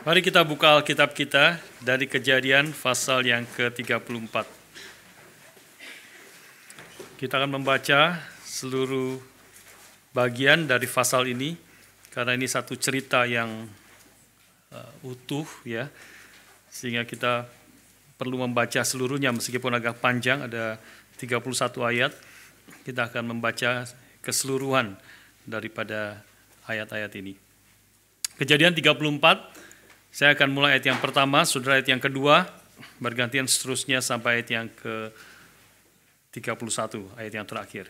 Mari kita buka Alkitab kita dari Kejadian pasal yang ke-34. Kita akan membaca seluruh bagian dari pasal ini karena ini satu cerita yang utuh ya. Sehingga kita perlu membaca seluruhnya meskipun agak panjang, ada 31 ayat. Kita akan membaca keseluruhan daripada ayat-ayat ini. Kejadian 34. Saya akan mulai ayat yang pertama, saudara ayat yang kedua, bergantian seterusnya sampai ayat yang ke-31, ayat yang terakhir.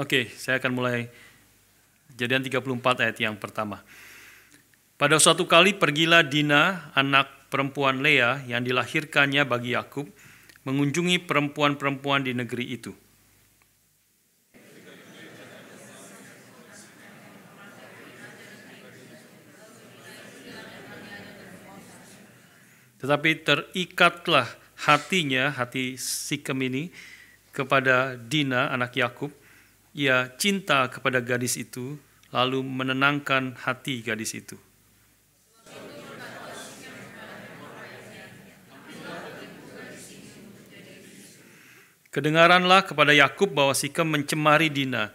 Oke, saya akan mulai Kejadian 34 ayat yang pertama. Pada suatu kali pergilah Dina, anak perempuan Lea yang dilahirkannya bagi Yakub, mengunjungi perempuan-perempuan di negeri itu. Tetapi terikatlah hatinya, hati Sikem ini, kepada Dina, anak Yakub. Ia cinta kepada gadis itu, lalu menenangkan hati gadis itu. Kedengaranlah kepada Yakub bahwa Sikem mencemari Dina,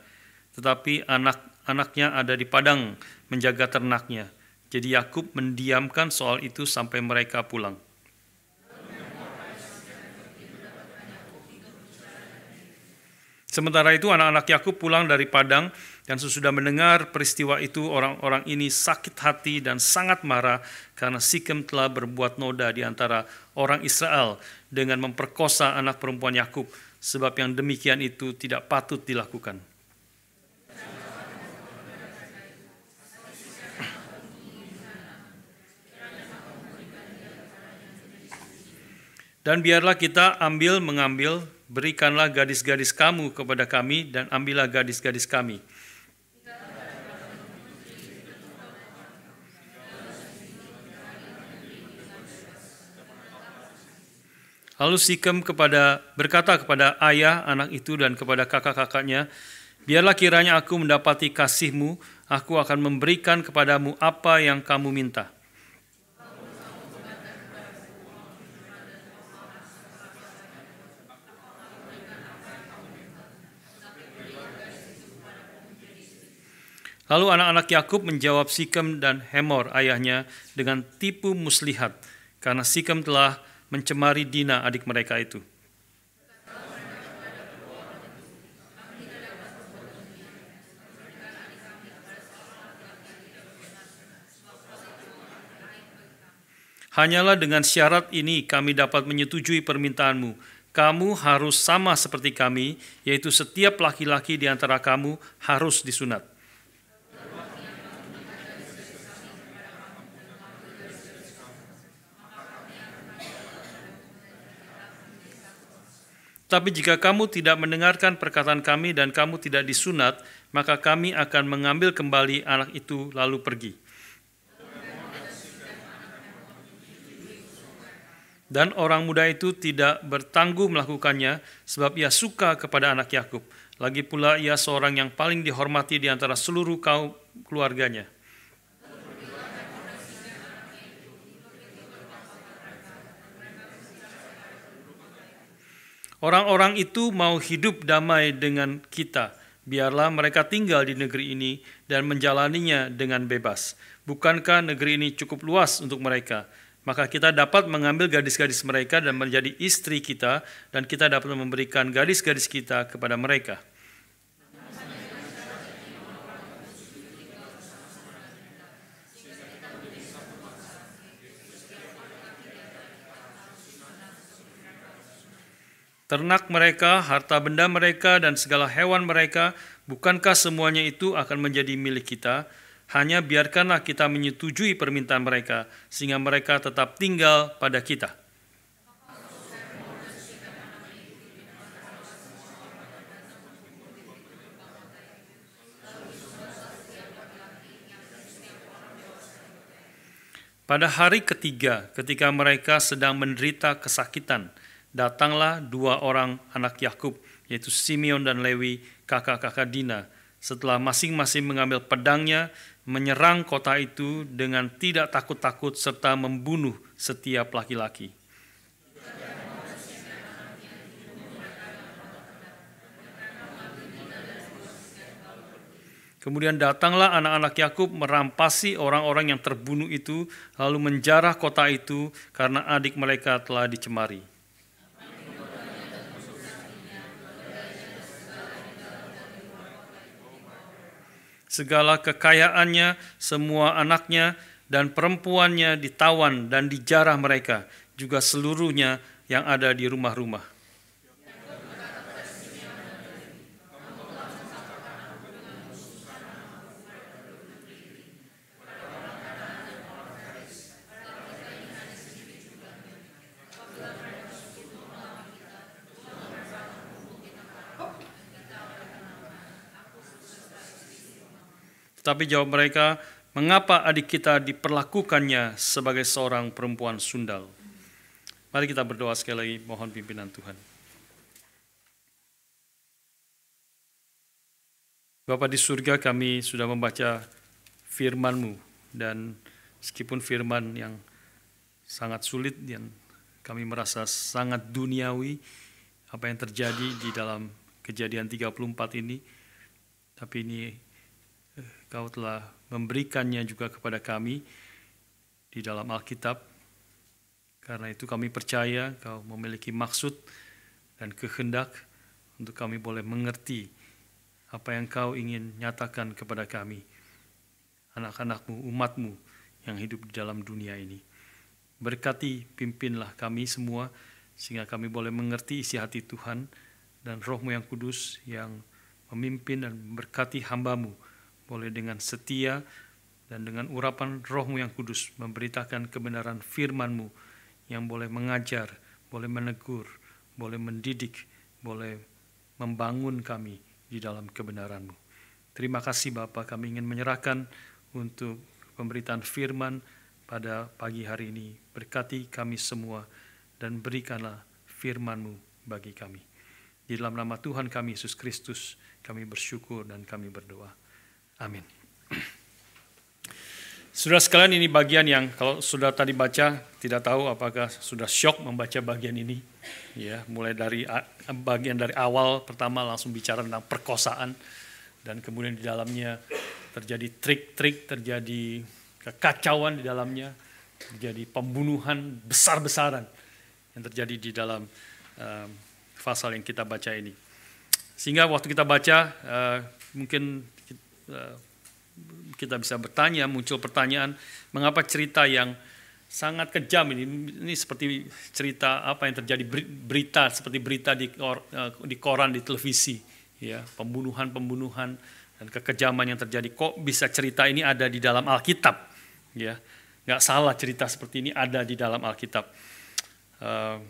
tetapi anak-anaknya ada di padang menjaga ternaknya. Jadi Yakub mendiamkan soal itu sampai mereka pulang. Sementara itu anak-anak Yakub pulang dari padang dan sesudah mendengar peristiwa itu orang-orang ini sakit hati dan sangat marah karena Sikem telah berbuat noda di antara orang Israel dengan memperkosa anak perempuan Yakub, sebab yang demikian itu tidak patut dilakukan. Dan biarlah kita mengambil, berikanlah gadis-gadis kamu kepada kami dan ambillah gadis-gadis kami. Lalu Sikem berkata kepada ayah anak itu dan kepada kakak-kakaknya, biarlah kiranya aku mendapati kasihmu, aku akan memberikan kepadamu apa yang kamu minta. Lalu anak-anak Yakub menjawab Sikem dan Hemor ayahnya dengan tipu muslihat, karena Sikem telah mencemari Dina adik mereka itu. Hanyalah dengan syarat ini kami dapat menyetujui permintaanmu. Kamu harus sama seperti kami, yaitu setiap laki-laki di antara kamu harus disunat. Tapi jika kamu tidak mendengarkan perkataan kami dan kamu tidak disunat, maka kami akan mengambil kembali anak itu lalu pergi. Dan orang muda itu tidak bertangguh melakukannya, sebab ia suka kepada anak Yakub. Lagi pula ia seorang yang paling dihormati di antara seluruh kaum keluarganya. Orang-orang itu mau hidup damai dengan kita. Biarlah mereka tinggal di negeri ini dan menjalaninya dengan bebas. Bukankah negeri ini cukup luas untuk mereka? Maka kita dapat mengambil gadis-gadis mereka dan menjadi istri kita, dan kita dapat memberikan gadis-gadis kita kepada mereka. Ternak mereka, harta benda mereka, dan segala hewan mereka, bukankah semuanya itu akan menjadi milik kita? Hanya biarkanlah kita menyetujui permintaan mereka, sehingga mereka tetap tinggal pada kita. Pada hari ketiga, ketika mereka sedang menderita kesakitan, datanglah dua orang anak Yakub, yaitu Simeon dan Lewi, kakak-kakak Dina, setelah masing-masing mengambil pedangnya, menyerang kota itu dengan tidak takut-takut serta membunuh setiap laki-laki. Kemudian datanglah anak-anak Yakub merampasi orang-orang yang terbunuh itu, lalu menjarah kota itu karena adik mereka telah dicemari. Segala kekayaannya, semua anaknya dan perempuannya ditawan dan dijarah mereka, juga seluruhnya yang ada di rumah-rumah. Tapi jawab mereka, mengapa adik kita diperlakukannya sebagai seorang perempuan sundal? Mari kita berdoa sekali lagi, mohon pimpinan Tuhan. Bapa di surga, kami sudah membaca firman-Mu, dan meskipun firman yang sangat sulit dan kami merasa sangat duniawi apa yang terjadi di dalam Kejadian 34 ini, tapi ini Kau telah memberikannya juga kepada kami di dalam Alkitab. Karena itu kami percaya Kau memiliki maksud dan kehendak untuk kami boleh mengerti apa yang Kau ingin nyatakan kepada kami, anak-anak-Mu, umat-Mu yang hidup di dalam dunia ini. Berkati, pimpinlah kami semua sehingga kami boleh mengerti isi hati Tuhan, dan Roh-Mu yang kudus yang memimpin dan memberkati hamba-Mu boleh dengan setia dan dengan urapan Roh-Mu yang kudus memberitakan kebenaran firman-Mu yang boleh mengajar, boleh menegur, boleh mendidik, boleh membangun kami di dalam kebenaran-Mu. Terima kasih Bapa, kami ingin menyerahkan untuk pemberitaan firman pada pagi hari ini. Berkati kami semua dan berikanlah firman-Mu bagi kami. Di dalam nama Tuhan kami Yesus Kristus kami bersyukur dan kami berdoa. Amin. Saudara sekalian, ini bagian yang kalau sudah tadi baca, tidak tahu apakah sudah syok membaca bagian ini. Ya, mulai dari bagian dari awal pertama langsung bicara tentang perkosaan, dan kemudian di dalamnya terjadi trik-trik, terjadi kekacauan di dalamnya, terjadi pembunuhan besar-besaran yang terjadi di dalam pasal yang kita baca ini. Sehingga waktu kita baca mungkin kita bisa bertanya, muncul pertanyaan, mengapa cerita yang sangat kejam ini seperti cerita apa yang terjadi, berita seperti berita di koran, di televisi, ya, pembunuhan dan kekejaman yang terjadi. Kok bisa cerita ini ada di dalam Alkitab? Ya, nggak salah cerita seperti ini ada di dalam Alkitab.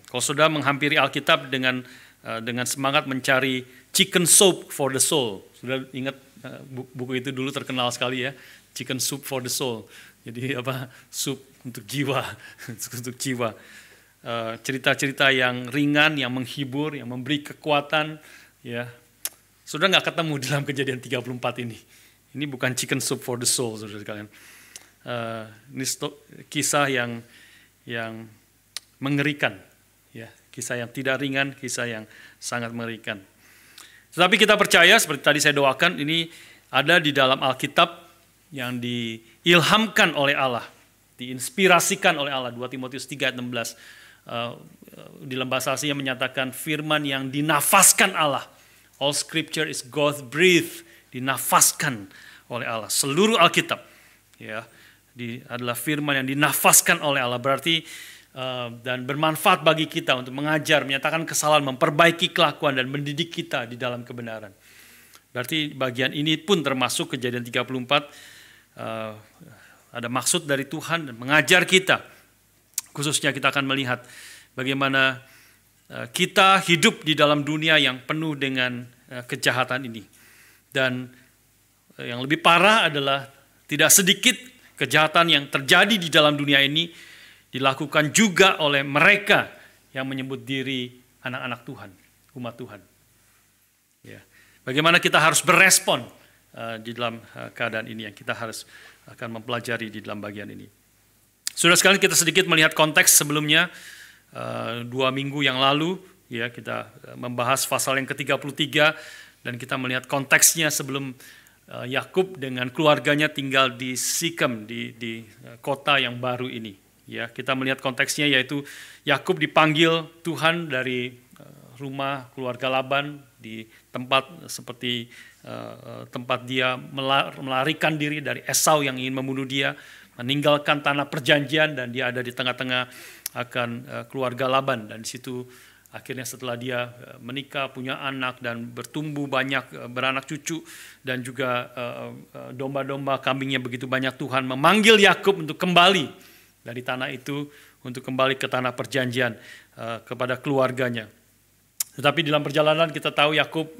Kalau sudah menghampiri Alkitab dengan semangat mencari chicken soup for the soul, sudah ingat buku itu dulu terkenal sekali ya, Chicken Soup for the Soul. Jadi apa, sup untuk jiwa, untuk jiwa. Cerita-cerita yang ringan, yang menghibur, yang memberi kekuatan, ya. Sudah nggak ketemu dalam Kejadian 34 ini. Ini bukan Chicken Soup for the Soul, saudara sekalian. Ini kisah yang mengerikan, ya. Kisah yang tidak ringan, kisah yang sangat mengerikan. Tetapi kita percaya, seperti tadi saya doakan, ini ada di dalam Alkitab yang diilhamkan oleh Allah, diinspirasikan oleh Allah. 2 Timotius 3 ayat 16. Di dalam bahasa aslinya menyatakan firman yang dinafaskan Allah. All scripture is God breathed, dinafaskan oleh Allah. Seluruh Alkitab ya, adalah firman yang dinafaskan oleh Allah. Berarti dan bermanfaat bagi kita untuk mengajar, menyatakan kesalahan, memperbaiki kelakuan dan mendidik kita di dalam kebenaran. Berarti bagian ini pun termasuk Kejadian 34, ada maksud dari Tuhan dan mengajar kita. Khususnya kita akan melihat bagaimana kita hidup di dalam dunia yang penuh dengan kejahatan ini. Dan yang lebih parah adalah tidak sedikit kejahatan yang terjadi di dalam dunia ini dilakukan juga oleh mereka yang menyebut diri anak-anak Tuhan, umat Tuhan. Ya. Bagaimana kita harus berespon di dalam keadaan ini yang kita harus akan mempelajari di dalam bagian ini. Saudara sekalian, kita sedikit melihat konteks sebelumnya. 2 minggu yang lalu ya kita membahas pasal yang ke-33 dan kita melihat konteksnya sebelum Yakub dengan keluarganya tinggal di Sikem, di kota yang baru ini. Ya, kita melihat konteksnya yaitu Yakub dipanggil Tuhan dari rumah keluarga Laban di tempat seperti tempat dia melarikan diri dari Esau yang ingin membunuh dia, meninggalkan tanah perjanjian, dan dia ada di tengah-tengah akan keluarga Laban. Dan di situ akhirnya setelah dia menikah, punya anak dan bertumbuh banyak, beranak cucu, dan juga domba-domba kambingnya begitu banyak, Tuhan memanggil Yakub untuk kembali dari tanah itu, untuk kembali ke tanah perjanjian kepada keluarganya. Tetapi dalam perjalanan kita tahu Yakub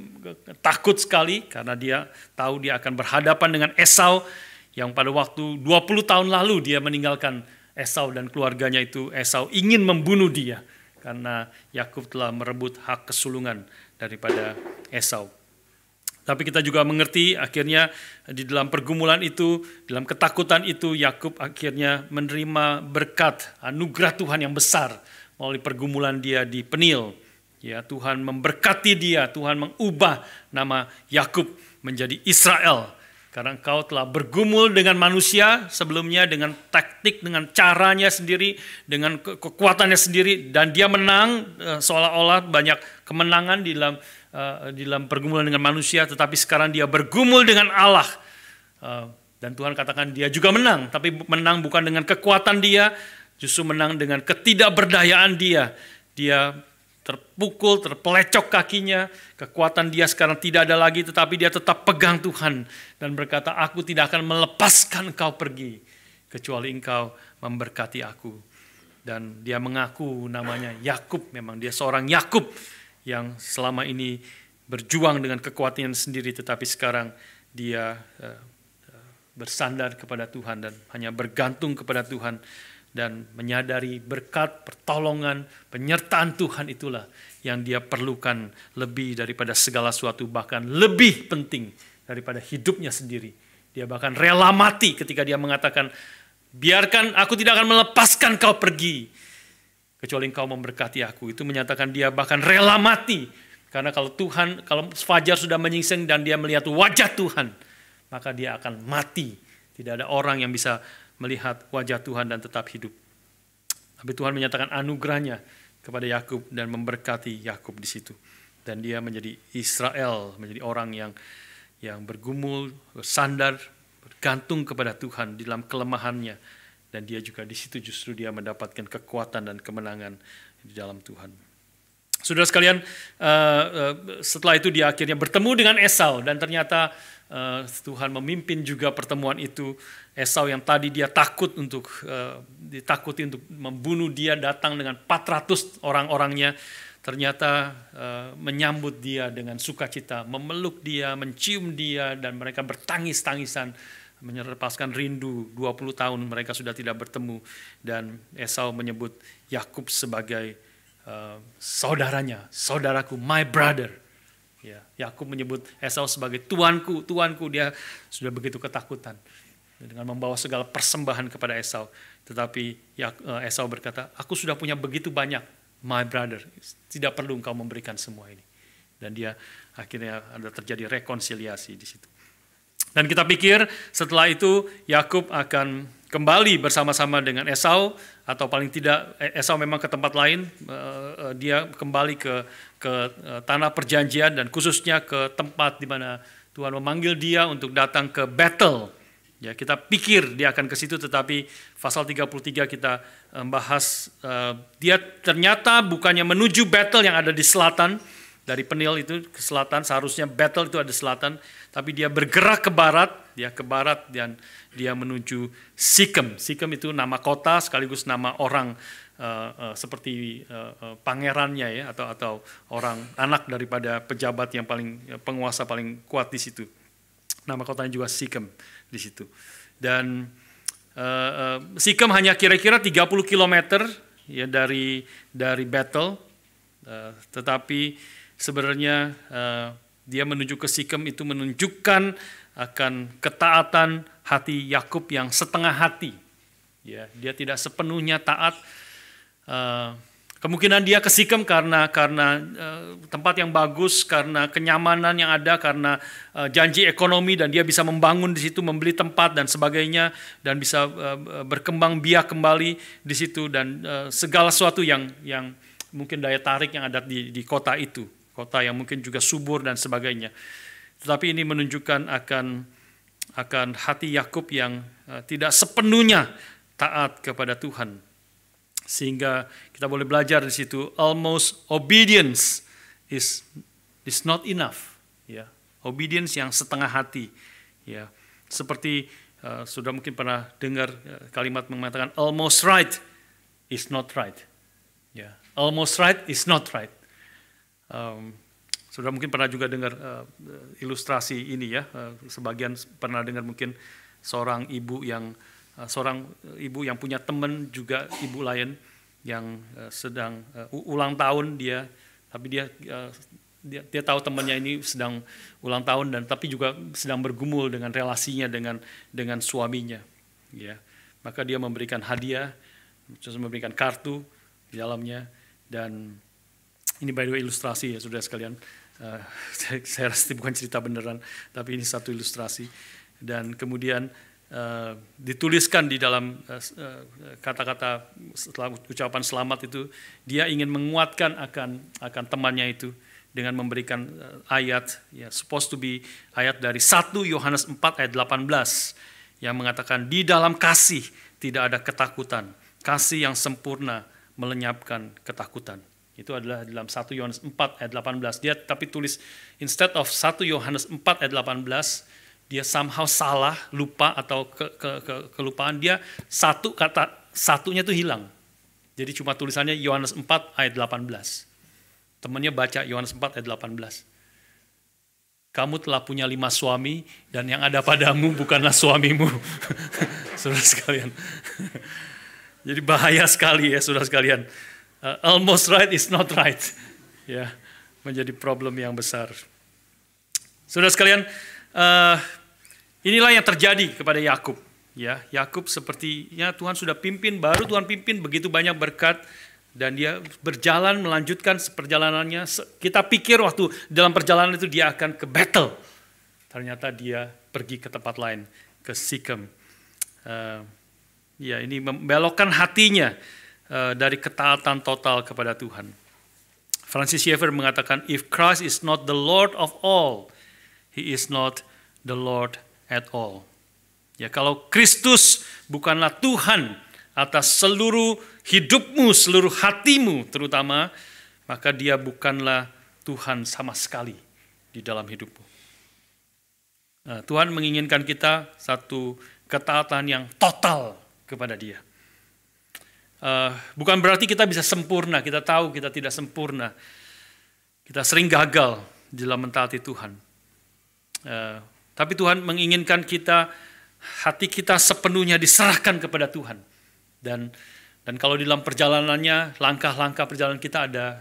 takut sekali karena dia tahu dia akan berhadapan dengan Esau yang pada waktu 20 tahun lalu dia meninggalkan Esau dan keluarganya itu. Esau ingin membunuh dia karena Yakub telah merebut hak kesulungan daripada Esau. Tapi kita juga mengerti akhirnya di dalam pergumulan itu, dalam ketakutan itu, Yakub akhirnya menerima berkat anugerah Tuhan yang besar melalui pergumulan dia di Penil. Ya, Tuhan memberkati dia, Tuhan mengubah nama Yakub menjadi Israel. Karena engkau telah bergumul dengan manusia sebelumnya dengan taktik, dengan caranya sendiri, dengan kekuatannya sendiri, dan dia menang seolah-olah banyak kemenangan di dalam pergumulan dengan manusia, tetapi sekarang dia bergumul dengan Allah. Dan Tuhan katakan dia juga menang, tapi menang bukan dengan kekuatan dia, justru menang dengan ketidakberdayaan dia. Dia terpukul, terpelecok kakinya, kekuatan dia sekarang tidak ada lagi, tetapi dia tetap pegang Tuhan dan berkata, aku tidak akan melepaskan engkau pergi, kecuali engkau memberkati aku. Dan dia mengaku namanya Yakub, memang dia seorang Yakub yang selama ini berjuang dengan kekuatannya sendiri, tetapi sekarang dia bersandar kepada Tuhan dan hanya bergantung kepada Tuhan, dan menyadari berkat, pertolongan, penyertaan Tuhan itulah yang dia perlukan lebih daripada segala sesuatu, bahkan lebih penting daripada hidupnya sendiri. Dia bahkan rela mati ketika dia mengatakan, biarkan aku tidak akan melepaskan kau pergi, kecuali engkau memberkati aku. Itu menyatakan dia bahkan rela mati, karena kalau fajar sudah menyingsing dan dia melihat wajah Tuhan, maka dia akan mati. Tidak ada orang yang bisa melihat wajah Tuhan dan tetap hidup. Tapi Tuhan menyatakan anugerahnya kepada Yakub dan memberkati Yakub di situ. Dan dia menjadi Israel, menjadi orang yang bergumul, bersandar, bergantung kepada Tuhan di dalam kelemahannya. Dan dia juga di situ justru dia mendapatkan kekuatan dan kemenangan di dalam Tuhan. Saudara sekalian, setelah itu dia akhirnya bertemu dengan Esau, dan ternyata Tuhan memimpin juga pertemuan itu. Esau yang tadi dia ditakuti untuk membunuh dia, datang dengan 400 orang-orangnya, ternyata menyambut dia dengan sukacita, memeluk dia, mencium dia, dan mereka bertangis-tangisan, menyerpaskan rindu. 20 tahun mereka sudah tidak bertemu, dan Esau menyebut Yakub sebagai saudaranya, saudaraku, my brother. Ya, Yakub menyebut Esau sebagai tuanku, tuanku. Dia sudah begitu ketakutan dengan membawa segala persembahan kepada Esau. Tetapi Esau berkata, aku sudah punya begitu banyak, my brother. Tidak perlu engkau memberikan semua ini. Dan dia akhirnya ada terjadi rekonsiliasi di situ. Dan kita pikir setelah itu Yakub akan kembali bersama-sama dengan Esau, atau paling tidak Esau memang ke tempat lain, dia kembali ke tanah perjanjian, dan khususnya ke tempat di mana Tuhan memanggil dia untuk datang ke Bethel. Ya, kita pikir dia akan ke situ, tetapi pasal 33 kita bahas dia ternyata bukannya menuju Bethel yang ada di selatan, dari Penil itu ke selatan, seharusnya Bethel itu ada di selatan, tapi dia bergerak ke barat, dan dia menuju Sikem. Sikem itu nama kota sekaligus nama orang, seperti pangerannya ya, atau orang anak daripada pejabat yang penguasa paling kuat di situ. Nama kotanya juga Sikem di situ. Dan Sikem hanya kira-kira 30 km ya dari Bethel, tetapi sebenarnya dia menuju ke Sikem itu menunjukkan akan ketaatan hati Yakub yang setengah hati. Ya, dia tidak sepenuhnya taat. Kemungkinan dia ke Sikem karena tempat yang bagus, karena kenyamanan yang ada, karena janji ekonomi, dan dia bisa membangun di situ, membeli tempat dan sebagainya, dan bisa berkembang biak kembali di situ, dan segala sesuatu yang mungkin daya tarik yang ada di kota itu, kota yang mungkin juga subur dan sebagainya. Tetapi ini menunjukkan akan hati Yakub yang tidak sepenuhnya taat kepada Tuhan. Sehingga kita boleh belajar di situ, almost obedience is not enough. Ya, obedience yang setengah hati. Ya, seperti sudah mungkin pernah dengar kalimat mengatakan almost right is not right. Ya, almost right is not right. Sudah mungkin pernah juga dengar ilustrasi ini ya. Sebagian pernah dengar mungkin seorang ibu yang punya teman juga ibu lain yang sedang ulang tahun dia, tapi dia tahu temannya ini sedang ulang tahun, dan tapi juga sedang bergumul dengan relasinya dengan suaminya. Ya, maka dia memberikan hadiah, memberikan kartu di dalamnya, dan ini by the way ilustrasi ya saudara sekalian. Saya rasa bukan cerita beneran, tapi ini satu ilustrasi. Dan kemudian dituliskan di dalam kata-kata setelah ucapan selamat itu, dia ingin menguatkan akan temannya itu dengan memberikan ayat, ya, supposed to be ayat dari 1 Yohanes 4 ayat 18 yang mengatakan di dalam kasih tidak ada ketakutan, kasih yang sempurna melenyapkan ketakutan. Itu adalah dalam 1 Yohanes 4 ayat 18. Dia tapi tulis instead of 1 Yohanes 4 ayat 18, dia somehow salah, lupa atau kelupaan, dia satunya itu hilang. Jadi cuma tulisannya Yohanes 4 ayat 18. Temannya baca Yohanes 4 ayat 18. Kamu telah punya 5 suami dan yang ada padamu bukanlah suamimu. Saudara sekalian. Jadi bahaya sekali ya saudara sekalian. Almost right is not right. Ya, menjadi problem yang besar. Saudara sekalian, inilah yang terjadi kepada Yakub. Ya, Yakub sepertinya Tuhan sudah pimpin, baru Tuhan pimpin begitu banyak berkat, dan dia berjalan melanjutkan perjalanannya. Kita pikir waktu dalam perjalanan itu dia akan ke Bethel. Ternyata dia pergi ke tempat lain, ke Sikem. Ya, ini membelokkan hatinya dari ketaatan total kepada Tuhan. Francis Schaeffer mengatakan, if Christ is not the Lord of all, He is not the Lord at all. Ya, kalau Kristus bukanlah Tuhan atas seluruh hidupmu, seluruh hatimu terutama, maka dia bukanlah Tuhan sama sekali di dalam hidupmu. Nah, Tuhan menginginkan kita satu ketaatan yang total kepada Dia. Bukan berarti kita bisa sempurna, kita tahu kita tidak sempurna. Kita sering gagal dalam mentaati Tuhan. Tapi Tuhan menginginkan kita, hati kita sepenuhnya diserahkan kepada Tuhan. Dan kalau di dalam perjalanannya, langkah-langkah perjalanan kita ada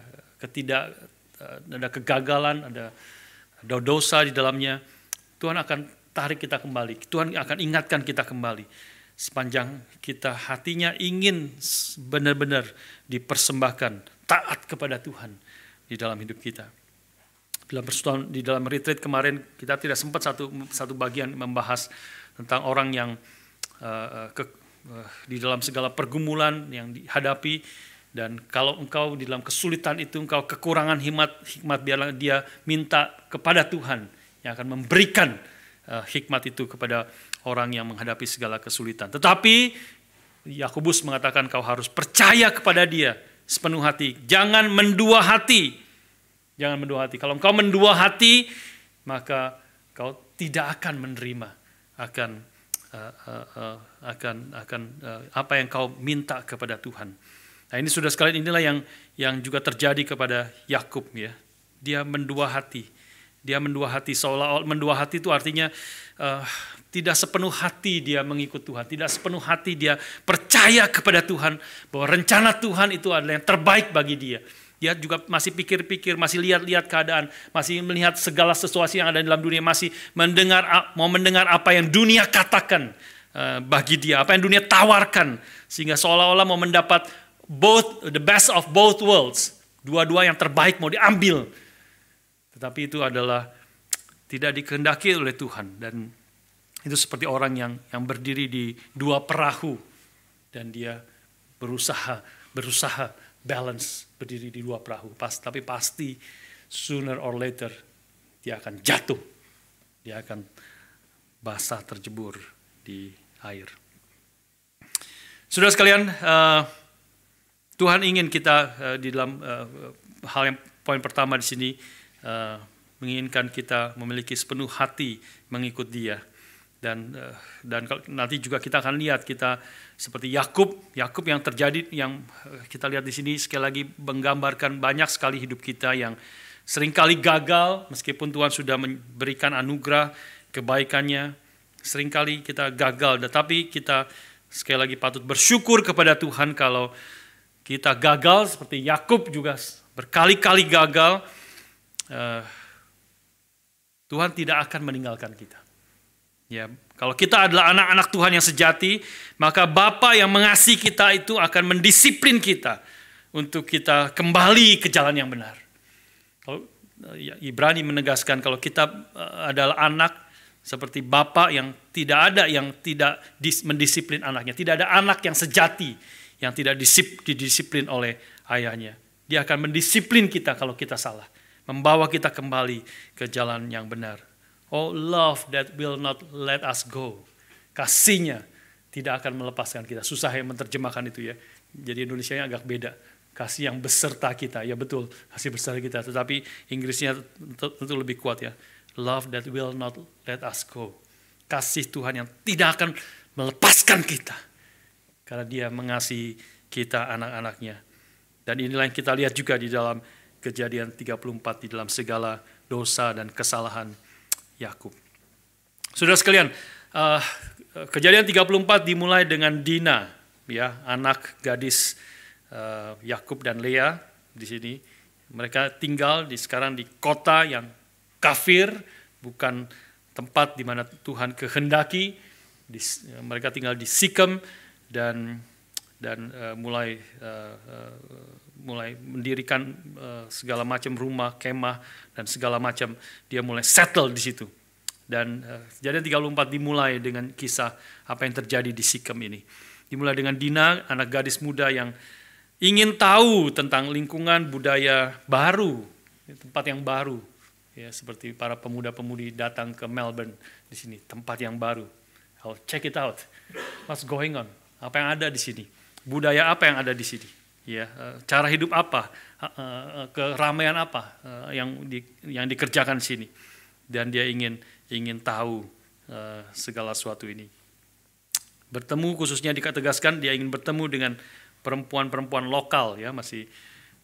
kegagalan, ada dosa di dalamnya, Tuhan akan tarik kita kembali. Tuhan akan ingatkan kita kembali. Sepanjang kita hatinya ingin benar-benar dipersembahkan, taat kepada Tuhan di dalam hidup kita. Di dalam retreat kemarin kita tidak sempat satu bagian membahas tentang orang yang di dalam segala pergumulan yang dihadapi, dan kalau engkau di dalam kesulitan itu engkau kekurangan hikmat, biarlah dia minta kepada Tuhan yang akan memberikan hikmat itu kepada orang yang menghadapi segala kesulitan. Tetapi Yakobus mengatakan kau harus percaya kepada Dia sepenuh hati. Jangan mendua hati. Jangan mendua hati. Kalau engkau mendua hati, maka kau tidak akan menerima akan apa yang kau minta kepada Tuhan. Nah, ini sudah sekalian, inilah yang juga terjadi kepada Yakub ya. Dia mendua hati. Dia mendua hati, seolah-olah mendua hati itu artinya tidak sepenuh hati dia mengikut Tuhan, tidak sepenuh hati dia percaya kepada Tuhan bahwa rencana Tuhan itu adalah yang terbaik bagi dia. Dia juga masih pikir-pikir, masih lihat-lihat keadaan, masih melihat segala sesuatu yang ada dalam dunia, masih mau mendengar apa yang dunia katakan bagi dia, apa yang dunia tawarkan, sehingga seolah-olah mau mendapat the best of both worlds, dua-dua yang terbaik mau diambil. Tetapi itu adalah tidak dikehendaki oleh Tuhan, dan itu seperti orang yang berdiri di dua perahu dan dia berusaha balance, berdiri di dua perahu. Tapi pasti sooner or later dia akan jatuh. Dia akan basah terjebur di air. Saudara sekalian, Tuhan ingin kita di dalam hal yang poin pertama di sini, menginginkan kita memiliki sepenuh hati mengikut Dia. Dan nanti juga kita akan lihat kita seperti Yakub yang terjadi, yang kita lihat di sini sekali lagi menggambarkan banyak sekali hidup kita yang seringkali gagal meskipun Tuhan sudah memberikan anugerah kebaikannya, seringkali kita gagal, tetapi kita sekali lagi patut bersyukur kepada Tuhan kalau kita gagal seperti Yakub juga berkali-kali gagal. Tuhan tidak akan meninggalkan kita. Ya, kalau kita adalah anak-anak Tuhan yang sejati, maka Bapa yang mengasihi kita itu akan mendisiplin kita untuk kita kembali ke jalan yang benar. Kalau Ibrani menegaskan kalau kita adalah anak seperti Bapa yang tidak mendisiplin anaknya, tidak ada anak yang sejati yang tidak didisiplin oleh ayahnya. Dia akan mendisiplin kita kalau kita salah, membawa kita kembali ke jalan yang benar. Oh, love that will not let us go. Kasihnya tidak akan melepaskan kita. Susah ya menerjemahkan itu ya. Jadi Indonesianya agak beda. Kasih yang beserta kita. Ya betul, kasih beserta kita. Tetapi Inggrisnya tentu lebih kuat ya. Love that will not let us go. Kasih Tuhan yang tidak akan melepaskan kita. Karena Dia mengasihi kita, anak-anaknya. Dan inilah yang kita lihat juga di dalam Kejadian 34, di dalam segala dosa dan kesalahan Yakub. Saudara sekalian, Kejadian 34 dimulai dengan Dina, ya, anak gadis Yakub dan Lea di sini. Mereka tinggal sekarang di kota yang kafir, bukan tempat di mana Tuhan kehendaki. Mereka tinggal di Sikem dan mulai mendirikan segala macam rumah, kemah, dan segala macam. Dia mulai settle di situ. Dan Kejadian 34 dimulai dengan kisah apa yang terjadi di Sikem ini. Dimulai dengan Dina, anak gadis muda yang ingin tahu tentang lingkungan budaya baru, tempat yang baru. Ya, seperti para pemuda-pemudi datang ke Melbourne di sini, tempat yang baru. I'll check it out. What's going on? Apa yang ada di sini? Budaya apa yang ada di sini? Ya, cara hidup apa? Keramaian apa yang dikerjakan di sini? Dan dia ingin tahu segala sesuatu ini. Bertemu, khususnya ditegaskan dia ingin bertemu dengan perempuan-perempuan lokal, ya, masih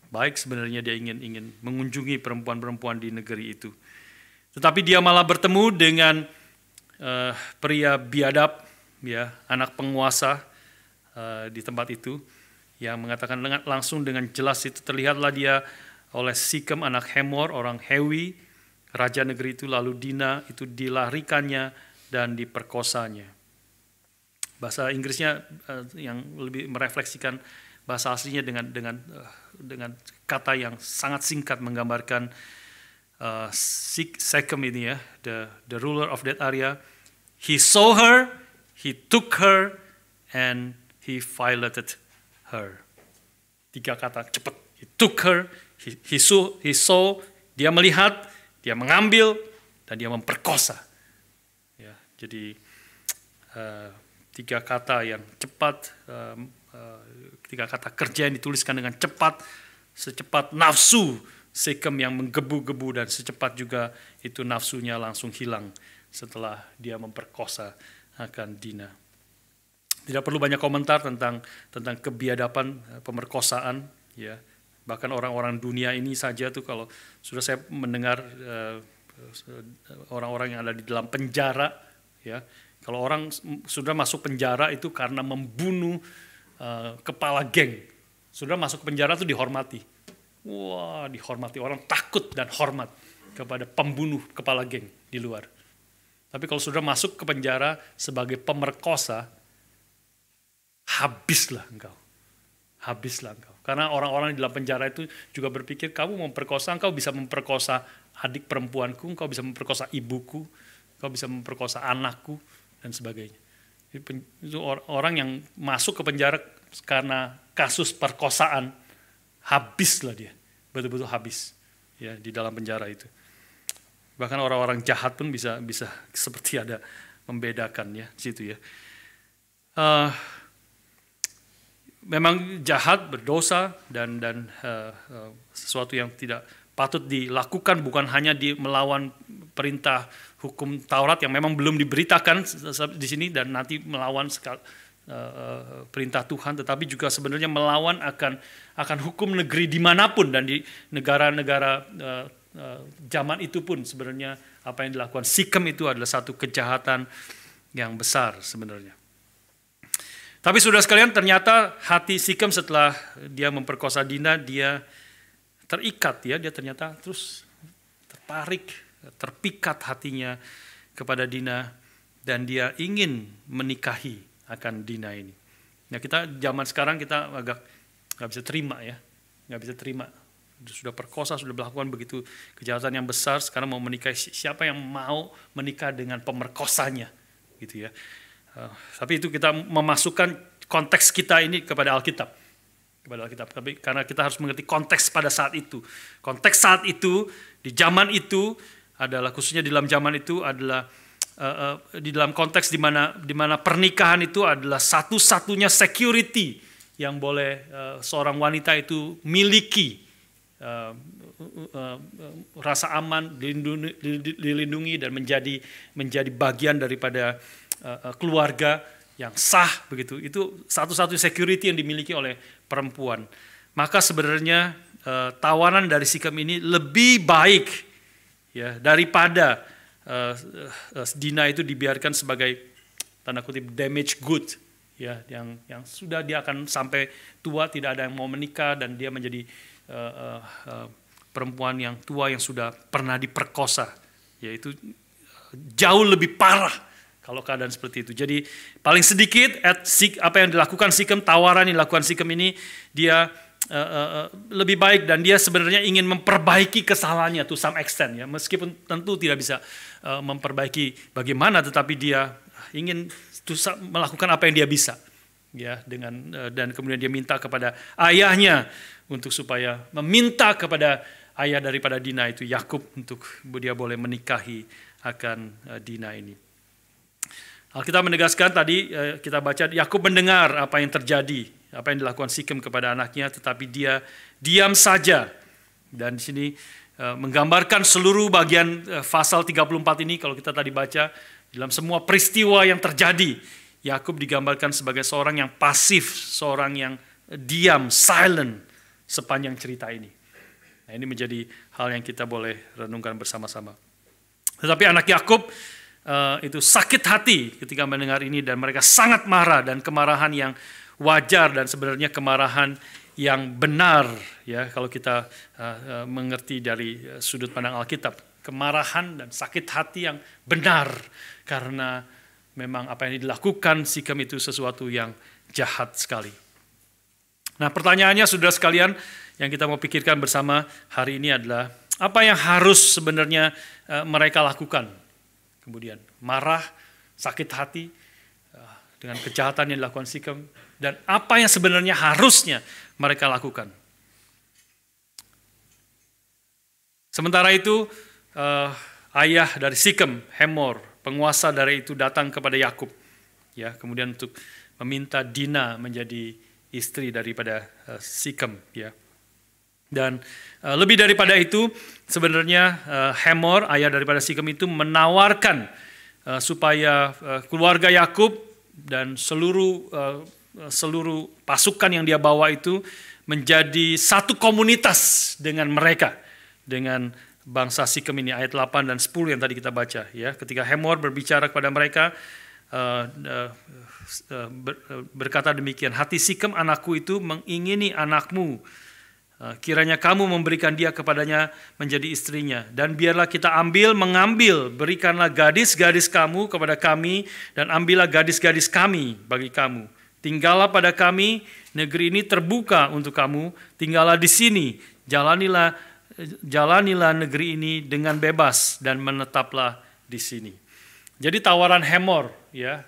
baik sebenarnya dia ingin mengunjungi perempuan-perempuan di negeri itu. Tetapi dia malah bertemu dengan pria biadab, ya, anak penguasa di tempat itu, yang mengatakan langsung dengan jelas itu terlihatlah dia oleh Sikem anak Hemor, orang Hewi, raja negeri itu, lalu Dina itu dilarikannya dan diperkosanya. Bahasa Inggrisnya yang lebih merefleksikan bahasa aslinya dengan kata yang sangat singkat menggambarkan Sikem ini, ya, the ruler of that area. He saw her, he took her, and he violated her. 3 kata cepat. He took her, he saw, dia melihat, dia mengambil, dan dia memperkosa. Ya, jadi 3 kata yang cepat, 3 kata kerja yang dituliskan dengan cepat, secepat nafsu Sikem yang menggebu-gebu, dan secepat juga itu nafsunya langsung hilang setelah dia memperkosa akan Dina. Tidak perlu banyak komentar tentang kebiadaban pemerkosaan, ya. Bahkan orang-orang dunia ini saja tuh, kalau sudah saya mendengar orang-orang yang ada di dalam penjara, ya. Kalau orang sudah masuk penjara itu karena membunuh kepala geng, sudah masuk penjara itu dihormati. Wah, dihormati orang, takut dan hormat kepada pembunuh kepala geng di luar. Tapi kalau saudara masuk ke penjara sebagai pemerkosa, habislah engkau. Habislah engkau. Karena orang-orang di dalam penjara itu juga berpikir, kamu memperkosa, engkau bisa memperkosa adik perempuanku, engkau bisa memperkosa ibuku, engkau bisa memperkosa anakku, dan sebagainya. Itu orang yang masuk ke penjara karena kasus perkosaan, habislah dia, betul-betul habis ya di dalam penjara itu. Bahkan orang-orang jahat pun bisa seperti ada membedakan ya situ ya. Memang jahat, berdosa dan sesuatu yang tidak patut dilakukan, bukan hanya melawan perintah hukum Taurat yang memang belum diberitakan di sini dan nanti melawan perintah Tuhan, tetapi juga sebenarnya melawan akan hukum negeri dimanapun dan di negara-negara zaman itu pun sebenarnya apa yang dilakukan Sikem itu adalah satu kejahatan yang besar sebenarnya. Tapi saudara sekalian, ternyata hati Sikem setelah dia memperkosa Dina, dia terikat ya, dia ternyata terus tertarik, terpikat hatinya kepada Dina dan dia ingin menikahi akan Dina ini. Nah, kita zaman sekarang kita agak nggak bisa terima ya, nggak bisa terima. Sudah perkosa, sudah melakukan begitu kejahatan yang besar, sekarang mau menikahi, siapa yang mau menikah dengan pemerkosanya gitu ya. Tapi itu kita memasukkan konteks kita ini kepada Alkitab. Tapi karena kita harus mengerti konteks pada saat itu. Konteks saat itu, di zaman itu adalah, khususnya di dalam zaman itu adalah di dalam konteks di mana pernikahan itu adalah satu-satunya security yang boleh seorang wanita itu miliki. Rasa aman, dilindungi dan menjadi bagian daripada keluarga yang sah begitu. Itu satu-satunya security yang dimiliki oleh perempuan. Maka sebenarnya tawaran dari Sikem ini lebih baik ya daripada Dina itu dibiarkan sebagai tanda kutip damaged good ya, yang sudah dia akan sampai tua tidak ada yang mau menikah dan dia menjadi perempuan yang tua yang sudah pernah diperkosa, yaitu jauh lebih parah kalau keadaan seperti itu. Jadi paling sedikit apa yang dilakukan Sikem, tawaran yang dilakukan Sikem ini, dia lebih baik dan dia sebenarnya ingin memperbaiki kesalahannya to some extent ya, meskipun tentu tidak bisa memperbaiki bagaimana, tetapi dia ingin melakukan apa yang dia bisa ya, dan kemudian dia minta kepada ayahnya untuk supaya meminta kepada ayah daripada Dina itu, Yakub, untuk dia boleh menikahi akan Dina ini. Alkitab menegaskan tadi kita baca, Yakub mendengar apa yang terjadi, apa yang dilakukan Sikem kepada anaknya, tetapi dia diam saja. Dan di sini menggambarkan seluruh bagian pasal 34 ini, kalau kita tadi baca, dalam semua peristiwa yang terjadi, Yakub digambarkan sebagai seorang yang pasif, seorang yang diam, silent sepanjang cerita ini. Nah, ini menjadi hal yang kita boleh renungkan bersama-sama. Tetapi anak Yakub itu sakit hati ketika mendengar ini dan mereka sangat marah, dan kemarahan yang wajar dan sebenarnya kemarahan yang benar ya, kalau kita mengerti dari sudut pandang Alkitab, kemarahan dan sakit hati yang benar karena memang apa yang dilakukan Sikem itu sesuatu yang jahat sekali. Nah, pertanyaannya saudara sekalian yang kita mau pikirkan bersama hari ini adalah, apa yang harus sebenarnya mereka lakukan? Kemudian marah, sakit hati dengan kejahatan yang dilakukan Sikem, dan apa yang sebenarnya harusnya mereka lakukan. Sementara itu ayah dari Sikem, Hamor, penguasa dari itu, datang kepada Yakub ya, kemudian untuk meminta Dina menjadi istri daripada Sikem ya. Dan lebih daripada itu, sebenarnya Hamor, ayah daripada Sikem itu, menawarkan supaya keluarga Yakub dan seluruh pasukan yang dia bawa itu menjadi satu komunitas dengan mereka, dengan bangsa Sikem ini. Ayat 8 dan 10 yang tadi kita baca ya. Ketika Hamor berbicara kepada mereka, berkata demikian, hati Sikem anakku itu mengingini anakmu Kiranya kamu memberikan dia kepadanya menjadi istrinya. Dan biarlah kita mengambil, berikanlah gadis-gadis kamu kepada kami, dan ambillah gadis-gadis kami bagi kamu. Tinggallah pada kami, negeri ini terbuka untuk kamu, tinggallah di sini, jalanilah negeri ini dengan bebas, dan menetaplah di sini. Jadi tawaran Hamor, ya,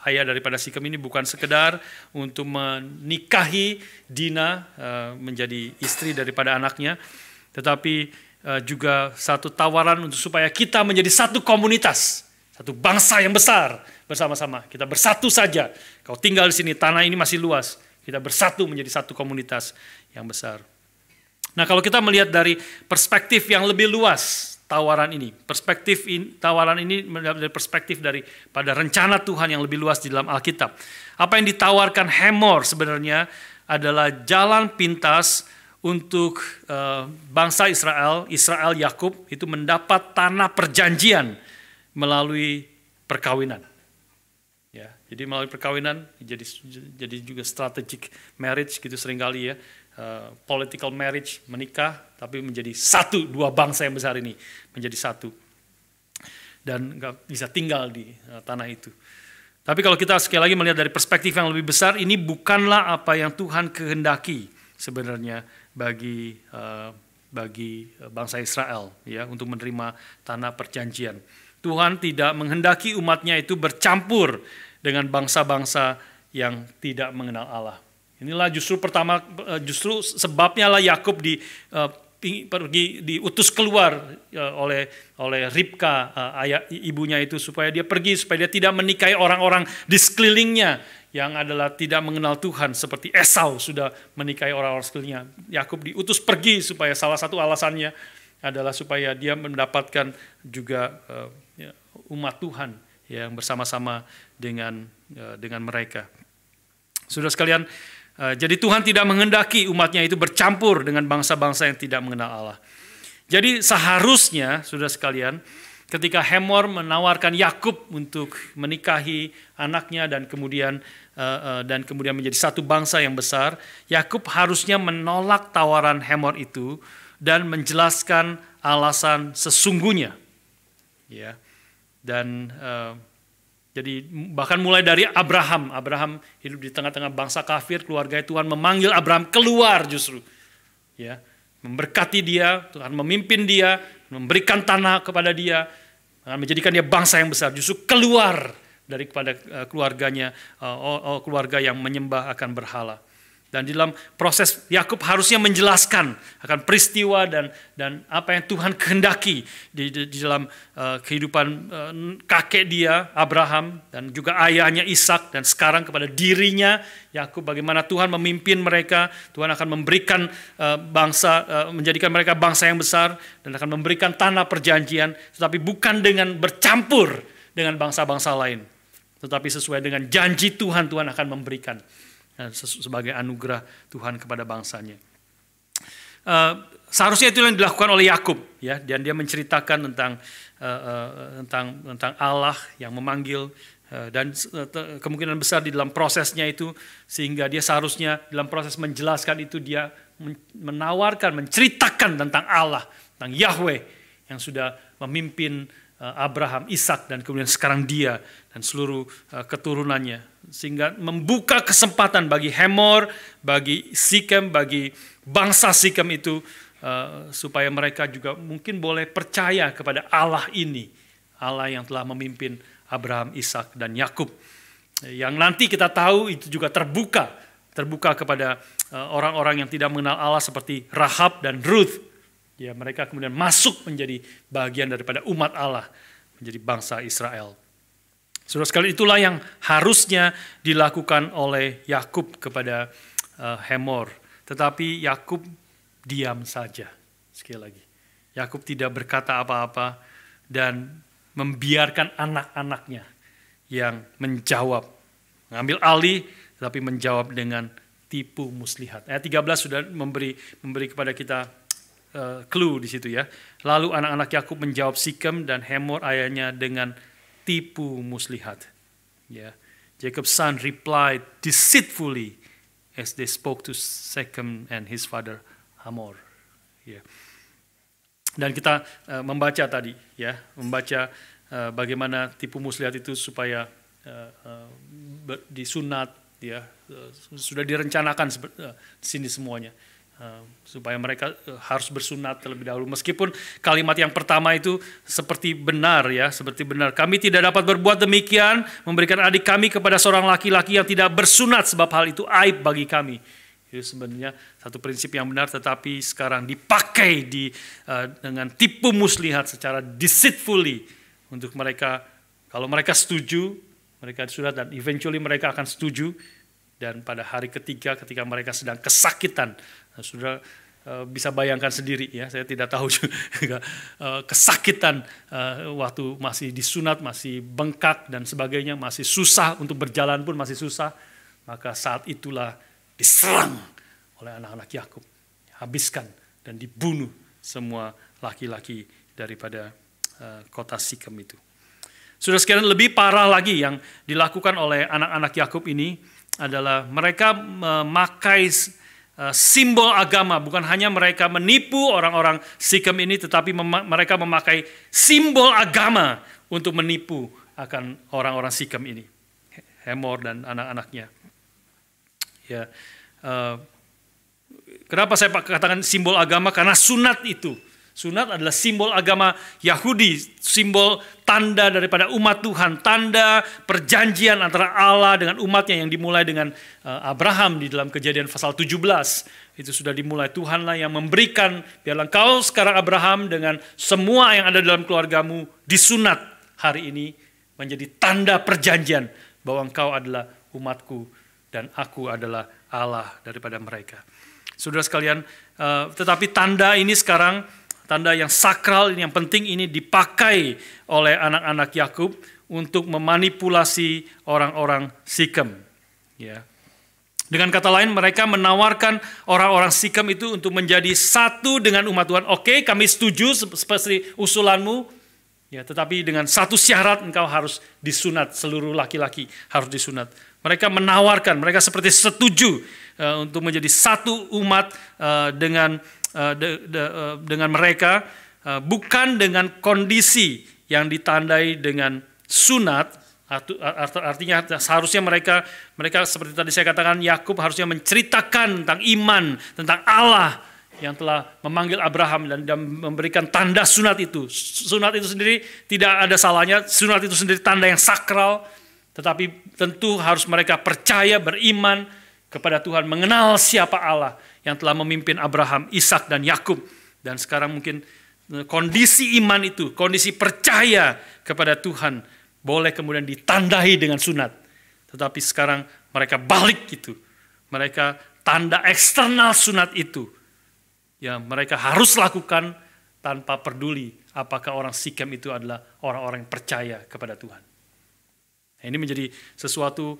ayah daripada Sikem ini bukan sekedar untuk menikahi Dina menjadi istri daripada anaknya, tetapi juga satu tawaran untuk supaya kita menjadi satu komunitas, satu bangsa yang besar bersama-sama. Kita bersatu saja. Kau tinggal di sini, tanah ini masih luas. Kita bersatu menjadi satu komunitas yang besar. Nah, kalau kita melihat dari perspektif yang lebih luas, tawaran ini dari perspektif daripada rencana Tuhan yang lebih luas di dalam Alkitab. Apa yang ditawarkan Hamor sebenarnya adalah jalan pintas untuk bangsa Israel Yakub itu mendapat tanah perjanjian melalui perkawinan. Ya, jadi melalui perkawinan jadi juga strategic marriage gitu seringkali ya. Political marriage, menikah tapi menjadi satu, dua bangsa yang besar ini menjadi satu dan nggak bisa tinggal di tanah itu. Tapi kalau kita sekali lagi melihat dari perspektif yang lebih besar, ini bukanlah apa yang Tuhan kehendaki sebenarnya bagi bangsa Israel ya untuk menerima tanah perjanjian. Tuhan tidak menghendaki umatnya itu bercampur dengan bangsa-bangsa yang tidak mengenal Allah. Inilah justru sebabnya lah Yakub pergi diutus keluar oleh Ribka, ayah ibunya itu, supaya dia tidak menikahi orang-orang di sekelilingnya yang adalah tidak mengenal Tuhan seperti Esau sudah menikahi orang-orang sekelilingnya. Yakub diutus pergi supaya salah satu alasannya adalah supaya dia mendapatkan juga umat Tuhan yang bersama-sama dengan mereka. Saudara sekalian, jadi Tuhan tidak menghendaki umatnya itu bercampur dengan bangsa-bangsa yang tidak mengenal Allah. Jadi seharusnya, saudara sekalian, ketika Hamor menawarkan Yakub untuk menikahi anaknya dan kemudian menjadi satu bangsa yang besar, Yakub harusnya menolak tawaran Hamor itu dan menjelaskan alasan sesungguhnya. Ya, dan jadi bahkan mulai dari Abraham hidup di tengah-tengah bangsa kafir, keluarganya, Tuhan memanggil Abraham keluar justru. Ya, memberkati dia, Tuhan memimpin dia, memberikan tanah kepada dia, menjadikan dia bangsa yang besar, justru keluar daripada keluarganya, keluarga yang menyembah akan berhala. Dan di dalam proses Yakub harusnya menjelaskan akan peristiwa dan apa yang Tuhan kehendaki di dalam kehidupan kakek dia Abraham dan juga ayahnya Ishak, dan sekarang kepada dirinya Yakub, bagaimana Tuhan memimpin mereka. Tuhan akan memberikan menjadikan mereka bangsa yang besar dan akan memberikan tanah perjanjian, tetapi bukan dengan bercampur dengan bangsa-bangsa lain, tetapi sesuai dengan janji Tuhan akan memberikan sebagai anugerah Tuhan kepada bangsanya. Seharusnya itu yang dilakukan oleh Yakub, ya, dan dia menceritakan tentang Allah yang memanggil, dan kemungkinan besar di dalam prosesnya itu, sehingga dia seharusnya dalam proses menjelaskan itu dia menceritakan tentang Allah, tentang Yahweh yang sudah memimpin Abraham, Ishak, dan kemudian sekarang dia dan seluruh keturunannya, sehingga membuka kesempatan bagi Hamor, bagi Sikem, bagi bangsa Sikem itu, supaya mereka juga mungkin boleh percaya kepada Allah ini, Allah yang telah memimpin Abraham, Ishak, dan Yakub, yang nanti kita tahu itu juga terbuka kepada orang-orang yang tidak mengenal Allah seperti Rahab dan Ruth. Ya, mereka kemudian masuk menjadi bagian daripada umat Allah, menjadi bangsa Israel. Saudara sekalian, itulah yang harusnya dilakukan oleh Yakub kepada Hamor. Tetapi Yakub diam saja. Sekali lagi, Yakub tidak berkata apa-apa dan membiarkan anak-anaknya yang menjawab, mengambil alih, tetapi menjawab dengan tipu muslihat. Ayat 13 sudah memberi kepada kita clue di situ ya. Lalu anak-anak Yakub menjawab Sikem dan Hamor ayahnya dengan tipu muslihat. Ya, Jacob's son replied deceitfully as they spoke to Shechem and his father Hamor. Ya. Dan kita membaca tadi, ya, membaca bagaimana tipu muslihat itu supaya disunat, ya, sudah direncanakan di sini semuanya. Supaya mereka harus bersunat terlebih dahulu. Meskipun kalimat yang pertama itu seperti benar, ya, seperti benar. Kami tidak dapat berbuat demikian, memberikan adik kami kepada seorang laki-laki yang tidak bersunat, sebab hal itu aib bagi kami. Itu sebenarnya satu prinsip yang benar, tetapi sekarang dipakai dengan tipu muslihat secara deceitfully untuk mereka. Kalau mereka setuju, mereka sunat, dan eventually mereka akan setuju. Dan pada hari ketiga ketika mereka sedang kesakitan, sudah bisa bayangkan sendiri, ya, saya tidak tahu juga kesakitan waktu masih disunat, masih bengkak dan sebagainya, masih susah untuk berjalan pun masih susah, maka saat itulah diserang oleh anak-anak Yakub, habiskan dan dibunuh semua laki-laki daripada kota Sikem itu. Sudah sekalian, lebih parah lagi yang dilakukan oleh anak-anak Yakub ini adalah mereka memakai simbol agama. Bukan hanya mereka menipu orang-orang Sikem ini, tetapi mereka memakai simbol agama untuk menipu akan orang-orang Sikem ini, Hamor dan anak-anaknya. Ya, kenapa saya katakan simbol agama? Karena sunat itu. Sunat adalah simbol agama Yahudi, simbol tanda daripada umat Tuhan, tanda perjanjian antara Allah dengan umatnya yang dimulai dengan Abraham di dalam Kejadian pasal 17. Itu sudah dimulai, Tuhanlah yang memberikan, biarlah engkau sekarang Abraham dengan semua yang ada dalam keluargamu disunat hari ini menjadi tanda perjanjian bahwa engkau adalah umatku dan aku adalah Allah daripada mereka. Saudara sekalian, tetapi tanda ini sekarang, tanda yang sakral, yang penting ini dipakai oleh anak-anak Yakub untuk memanipulasi orang-orang Sikem. Ya. Dengan kata lain, mereka menawarkan orang-orang Sikem itu untuk menjadi satu dengan umat Tuhan. Oke, kami setuju seperti usulanmu, ya, tetapi dengan satu syarat, engkau harus disunat, seluruh laki-laki harus disunat. Mereka menawarkan, mereka seperti setuju untuk menjadi satu umat dengan mereka, bukan dengan kondisi yang ditandai dengan sunat. Artinya seharusnya mereka seperti tadi saya katakan, Yakub harusnya menceritakan tentang iman, tentang Allah yang telah memanggil Abraham dan memberikan tanda sunat itu. Sunat itu sendiri tidak ada salahnya, sunat itu sendiri tanda yang sakral, tetapi tentu harus mereka percaya, beriman kepada Tuhan, mengenal siapa Allah yang telah memimpin Abraham, Ishak dan Yakub. Dan sekarang mungkin kondisi iman itu, kondisi percaya kepada Tuhan boleh kemudian ditandai dengan sunat. Tetapi sekarang mereka balik itu. Mereka tanda eksternal sunat itu, ya, mereka harus lakukan tanpa peduli apakah orang Sikem itu adalah orang-orang yang percaya kepada Tuhan. Nah, ini menjadi sesuatu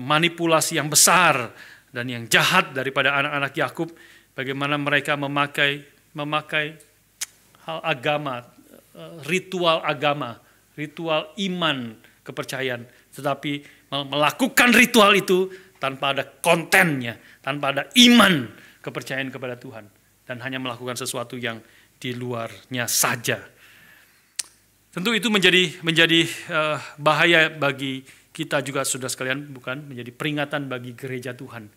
manipulasi yang besar dan yang jahat daripada anak-anak Yakub. Bagaimana mereka memakai hal agama, ritual agama, ritual iman, kepercayaan, tetapi melakukan ritual itu tanpa ada kontennya, tanpa ada iman, kepercayaan kepada Tuhan, dan hanya melakukan sesuatu yang di luarnya saja. Tentu itu menjadi bahaya bagi kita juga, saudara sekalian, bukan, menjadi peringatan bagi gereja Tuhan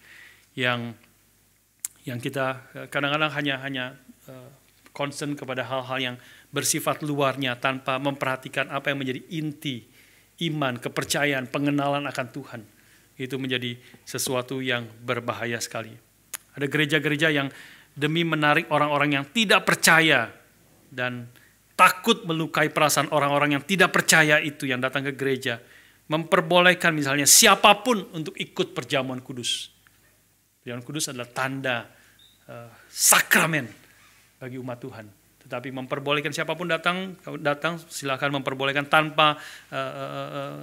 yang kita kadang-kadang hanya concern kepada hal-hal yang bersifat luarnya tanpa memperhatikan apa yang menjadi inti iman, kepercayaan, pengenalan akan Tuhan. Itu menjadi sesuatu yang berbahaya sekali. Ada gereja-gereja yang demi menarik orang-orang yang tidak percaya dan takut melukai perasaan orang-orang yang tidak percaya itu yang datang ke gereja, memperbolehkan misalnya siapapun untuk ikut perjamuan kudus. Perjamuan kudus adalah tanda sakramen bagi umat Tuhan. Tetapi memperbolehkan siapapun datang silakan memperbolehkan tanpa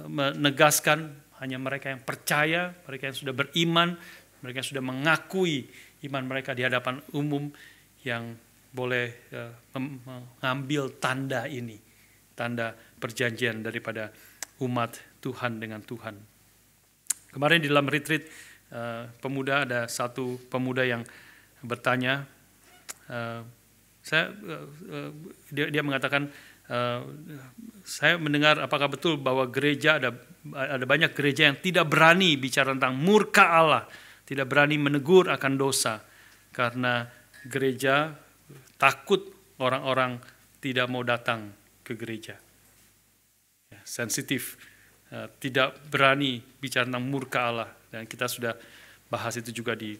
menegaskan, hanya mereka yang percaya, mereka yang sudah beriman, mereka yang sudah mengakui iman mereka di hadapan umum yang boleh mengambil tanda ini, tanda perjanjian daripada umat Tuhan dengan Tuhan. Kemarin di dalam retreat pemuda, ada satu pemuda yang bertanya, dia mengatakan, saya mendengar apakah betul bahwa gereja ada banyak gereja yang tidak berani bicara tentang murka Allah, tidak berani menegur akan dosa karena gereja takut orang-orang tidak mau datang ke gereja. Sensitif, tidak berani bicara tentang murka Allah, dan kita sudah bahas itu juga di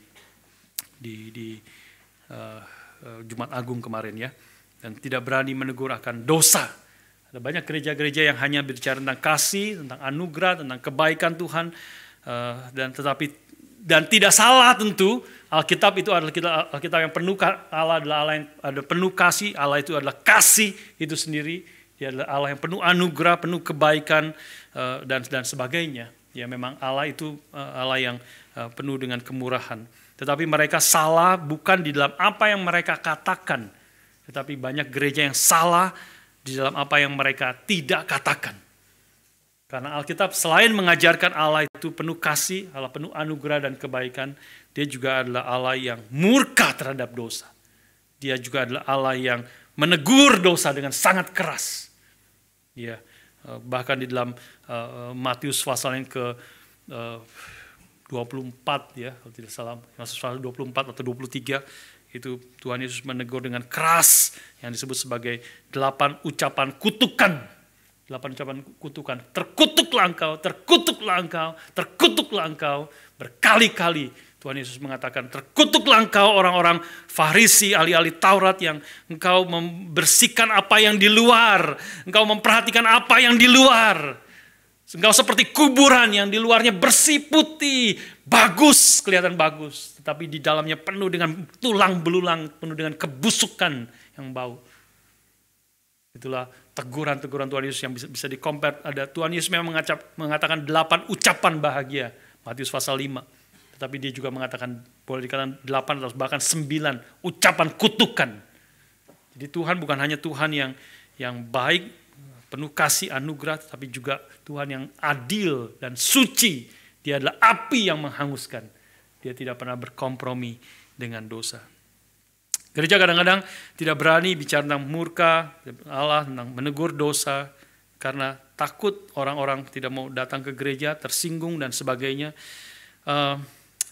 Jumat Agung kemarin ya, dan tidak berani menegur akan dosa. Ada banyak gereja-gereja yang hanya bicara tentang kasih, tentang anugerah, tentang kebaikan Tuhan, dan tidak salah tentu. Alkitab itu adalah Alkitab yang penuh, Allah adalah Allah yang ada penuh kasih, Allah itu adalah kasih itu sendiri, Dia adalah Allah yang penuh anugerah, penuh kebaikan dan sebagainya. Ya, memang Allah itu Allah yang penuh dengan kemurahan. Tetapi mereka salah bukan di dalam apa yang mereka katakan, tetapi banyak gereja yang salah di dalam apa yang mereka tidak katakan. Karena Alkitab selain mengajarkan Allah itu penuh kasih, Allah penuh anugerah dan kebaikan, Dia juga adalah Allah yang murka terhadap dosa. Dia juga adalah Allah yang menegur dosa dengan sangat keras. Ya, bahkan di dalam Matius pasal yang ke 24 ya, kalau tidak salah, pasal 24 atau 23, itu Tuhan Yesus menegur dengan keras yang disebut sebagai 8 ucapan kutukan. 8 ucapan kutukan. Terkutuklah engkau, terkutuklah engkau, terkutuklah engkau. Berkali-kali Tuhan Yesus mengatakan, terkutuklah engkau orang-orang Farisi, ahli-ahli Taurat, yang engkau membersihkan apa yang di luar, engkau memperhatikan apa yang di luar. Engkau seperti kuburan yang di luarnya bersih, putih, bagus, kelihatan bagus, tetapi di dalamnya penuh dengan tulang belulang, penuh dengan kebusukan yang bau. Itulah teguran-teguran Tuhan Yesus yang bisa di-compare. Ada Tuhan Yesus memang mengatakan 8 ucapan bahagia, Matius pasal 5. Tetapi dia juga mengatakan, boleh dikatakan 8 atau bahkan 9 ucapan kutukan. Jadi Tuhan bukan hanya Tuhan yang baik, penuh kasih anugerah, tapi juga Tuhan yang adil dan suci. Dia adalah api yang menghanguskan. Dia tidak pernah berkompromi dengan dosa. Gereja kadang-kadang tidak berani bicara tentang murka Allah, tentang menegur dosa, karena takut orang-orang tidak mau datang ke gereja, tersinggung dan sebagainya.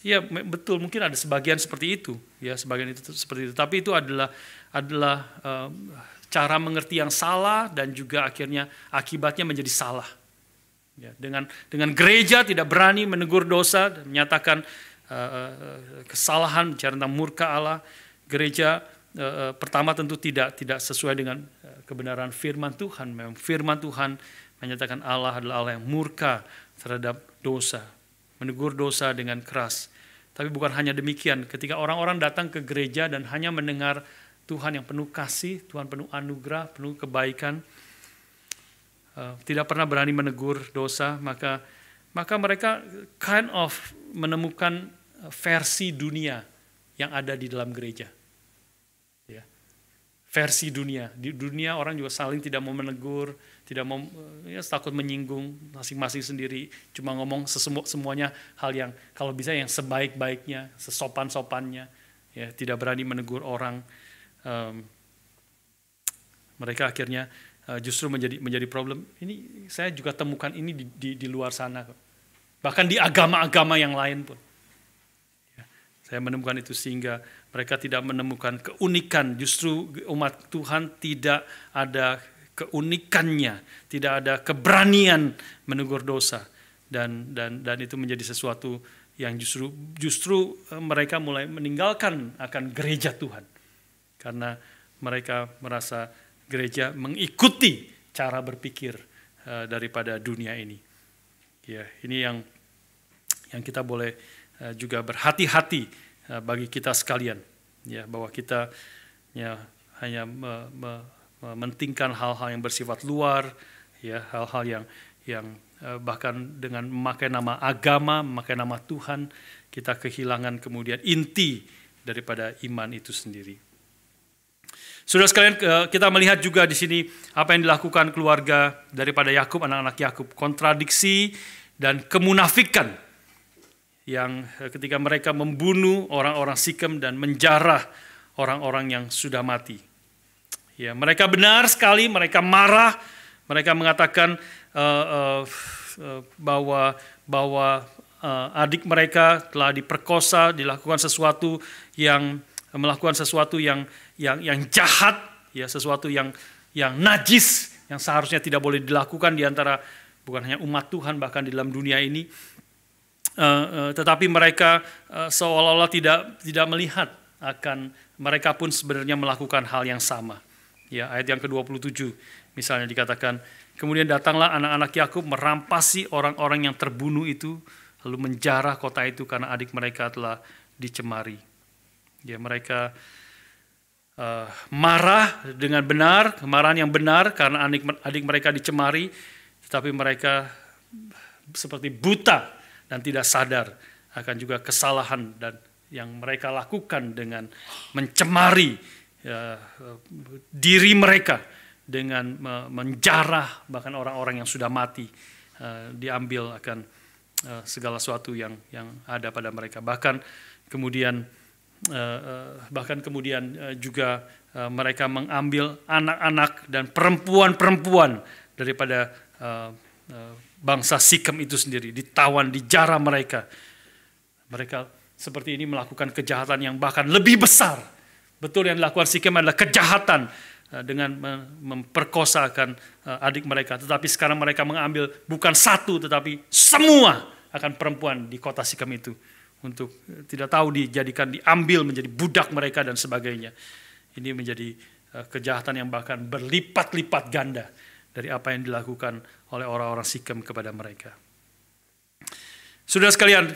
Ya betul, mungkin ada sebagian seperti itu, ya sebagian itu seperti itu. Tapi itu adalah cara mengerti yang salah, dan juga akhirnya akibatnya menjadi salah. Ya, dengan gereja tidak berani menegur dosa dan menyatakan kesalahan, bicara tentang murka Allah, gereja pertama tentu tidak sesuai dengan kebenaran firman Tuhan. Memang firman Tuhan menyatakan Allah adalah Allah yang murka terhadap dosa, menegur dosa dengan keras. Tapi bukan hanya demikian, ketika orang-orang datang ke gereja dan hanya mendengar Tuhan yang penuh kasih, Tuhan penuh anugerah, penuh kebaikan, tidak pernah berani menegur dosa, maka mereka kind of menemukan versi dunia yang ada di dalam gereja. Ya. Versi dunia. Di dunia orang juga saling tidak mau menegur, tidak mau, ya, takut menyinggung masing-masing sendiri, cuma ngomong semuanya hal yang kalau bisa yang sebaik-baiknya, sesopan-sopannya, ya, tidak berani menegur orang. Mereka akhirnya justru menjadi problem. Ini saya juga temukan ini di luar sana, bahkan di agama-agama yang lain pun. Ya, saya menemukan itu, sehingga mereka tidak menemukan keunikan. Justru umat Tuhan tidak ada keunikannya, tidak ada keberanian menegur dosa, dan itu menjadi sesuatu yang justru mereka mulai meninggalkan akan gereja Tuhan, karena mereka merasa gereja mengikuti cara berpikir daripada dunia ini. Ya, ini yang kita boleh juga berhati-hati bagi kita sekalian, ya, bahwa kita hanya mementingkan hal-hal yang bersifat luar, ya, hal-hal yang bahkan dengan memakai nama agama, memakai nama Tuhan, kita kehilangan kemudian inti daripada iman itu sendiri. Saudara sekalian, kita melihat juga di sini apa yang dilakukan keluarga daripada Yakub, anak-anak Yakub, kontradiksi dan kemunafikan yang ketika mereka membunuh orang-orang Sikem dan menjarah orang-orang yang sudah mati. Ya, mereka benar sekali, mereka marah, mereka mengatakan bahwa adik mereka telah diperkosa, melakukan sesuatu yang jahat, ya, sesuatu yang najis, yang seharusnya tidak boleh dilakukan di antara bukan hanya umat Tuhan, bahkan di dalam dunia ini. Tetapi mereka seolah-olah tidak melihat akan mereka pun sebenarnya melakukan hal yang sama. Ya, ayat yang ke-27 misalnya dikatakan, kemudian datanglah anak-anak Yakub merampasi orang-orang yang terbunuh itu, lalu menjarah kota itu karena adik mereka telah dicemari. Ya, mereka marah dengan benar, kemarahan yang benar karena adik mereka dicemari, tetapi mereka seperti buta dan tidak sadar akan juga kesalahan dan yang mereka lakukan dengan mencemari diri mereka dengan menjarah bahkan orang-orang yang sudah mati, diambil akan segala sesuatu yang ada pada mereka. Bahkan kemudian juga mereka mengambil anak-anak dan perempuan-perempuan daripada bangsa Sikem itu sendiri, ditawan, dijarah mereka. Mereka seperti ini melakukan kejahatan yang bahkan lebih besar. Betul, yang dilakukan Sikem adalah kejahatan dengan memperkosakan adik mereka. Tetapi sekarang mereka mengambil bukan satu, tetapi semua akan perempuan di kota Sikem itu. Untuk tidak tahu diambil menjadi budak mereka dan sebagainya. Ini menjadi kejahatan yang bahkan berlipat-lipat ganda dari apa yang dilakukan oleh orang-orang Sikem kepada mereka. Saudara sekalian,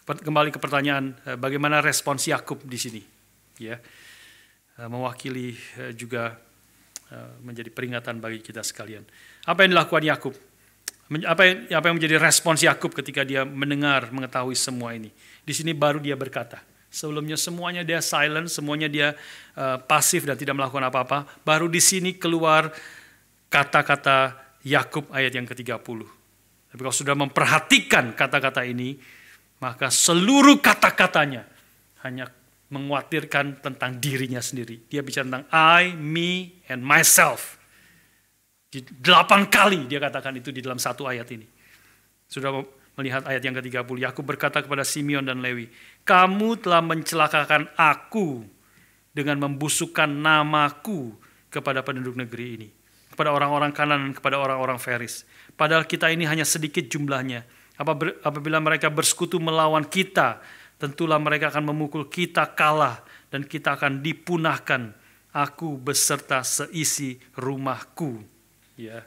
kembali ke pertanyaan, bagaimana respons Yakub di sini? Ya, mewakili juga menjadi peringatan bagi kita sekalian. Apa yang dilakukan Yakub? Apa yang menjadi respons Yakub ketika dia mengetahui semua ini? Di sini baru dia berkata. Sebelumnya semuanya dia silent, semuanya dia pasif dan tidak melakukan apa-apa. Baru di sini keluar kata-kata Yakub ayat yang ke-30. Tapi kalau sudah memperhatikan kata-kata ini, maka seluruh kata-katanya hanya mengkhawatirkan tentang dirinya sendiri. Dia bicara tentang I, me, and myself. 8 kali dia katakan itu di dalam satu ayat ini. Sudah melihat ayat yang ke-30. Yakub berkata kepada Simeon dan Lewi, kamu telah mencelakakan aku dengan membusukkan namaku kepada penduduk negeri ini, kepada orang-orang Kanaan, kepada orang-orang Feris. Padahal kita ini hanya sedikit jumlahnya. Apabila mereka bersekutu melawan kita, tentulah mereka akan memukul kita kalah dan kita akan dipunahkan, aku beserta seisi rumahku. Ya,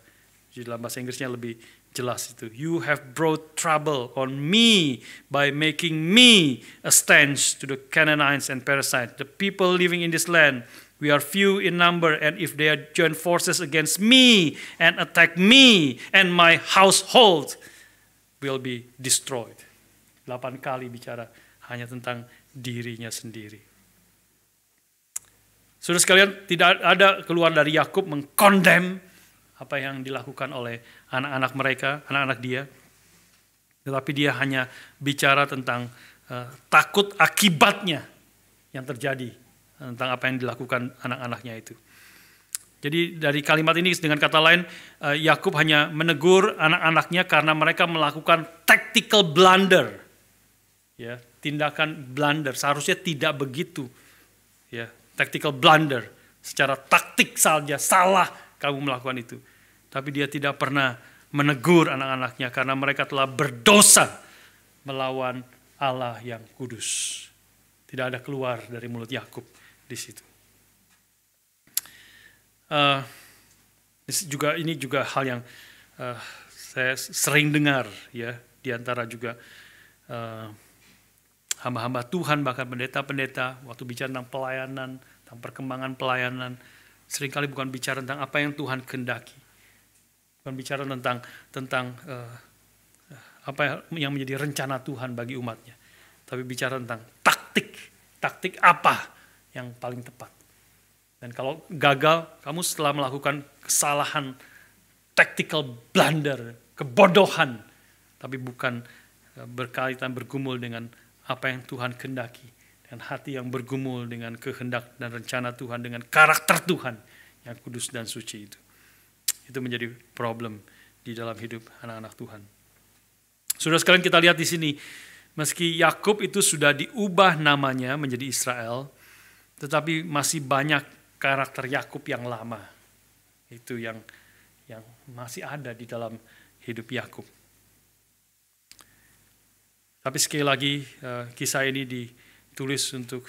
di dalam bahasa Inggrisnya lebih jelas itu. You have brought trouble on me by making me a stench to the Canaanites and Perizzites, the people living in this land. We are few in number, and if they join forces against me and attack me and my household, will be destroyed. 8 kali bicara hanya tentang dirinya sendiri. Saudara sekalian, tidak ada keluar dari Yakub mengkondem apa yang dilakukan oleh anak-anak mereka, anak-anak dia. Tetapi dia hanya bicara tentang takut akibatnya yang terjadi, tentang apa yang dilakukan anak-anaknya itu. Jadi dari kalimat ini dengan kata lain, Yakub hanya menegur anak-anaknya karena mereka melakukan tactical blunder. Ya, tindakan blunder, seharusnya tidak begitu. Ya, tactical blunder, secara taktik saja salah kamu melakukan itu. Tapi dia tidak pernah menegur anak-anaknya karena mereka telah berdosa melawan Allah yang kudus. Tidak ada keluar dari mulut Yakub di situ. Ini juga hal yang saya sering dengar, ya, di antara juga hamba-hamba Tuhan, bahkan pendeta-pendeta, waktu bicara tentang pelayanan, tentang perkembangan pelayanan, seringkali bukan bicara tentang apa yang Tuhan kehendaki, bukan bicara tentang apa yang menjadi rencana Tuhan bagi umatnya, tapi bicara tentang taktik apa yang paling tepat. Dan kalau gagal, kamu setelah melakukan kesalahan, tactical blunder, kebodohan, tapi bukan berkaitan bergumul dengan apa yang Tuhan kehendaki, dan hati yang bergumul dengan kehendak dan rencana Tuhan, dengan karakter Tuhan yang kudus dan suci itu. Itu menjadi problem di dalam hidup anak-anak Tuhan. Saudara sekalian, kita lihat di sini, meski Yakub itu sudah diubah namanya menjadi Israel, tetapi masih banyak karakter Yakub yang lama. Itu yang masih ada di dalam hidup Yakub. Tapi sekali lagi, kisah ini ditulis untuk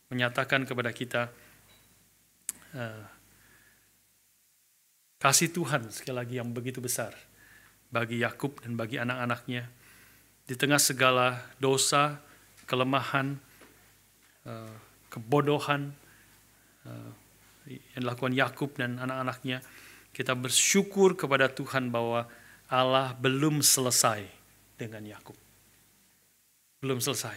menyatakan kepada kita kasih Tuhan sekali lagi yang begitu besar bagi Yakub dan bagi anak-anaknya. Di tengah segala dosa, kelemahan, kebodohan yang dilakukan Yakub dan anak-anaknya, kita bersyukur kepada Tuhan bahwa Allah belum selesai dengan Yakub. Belum selesai.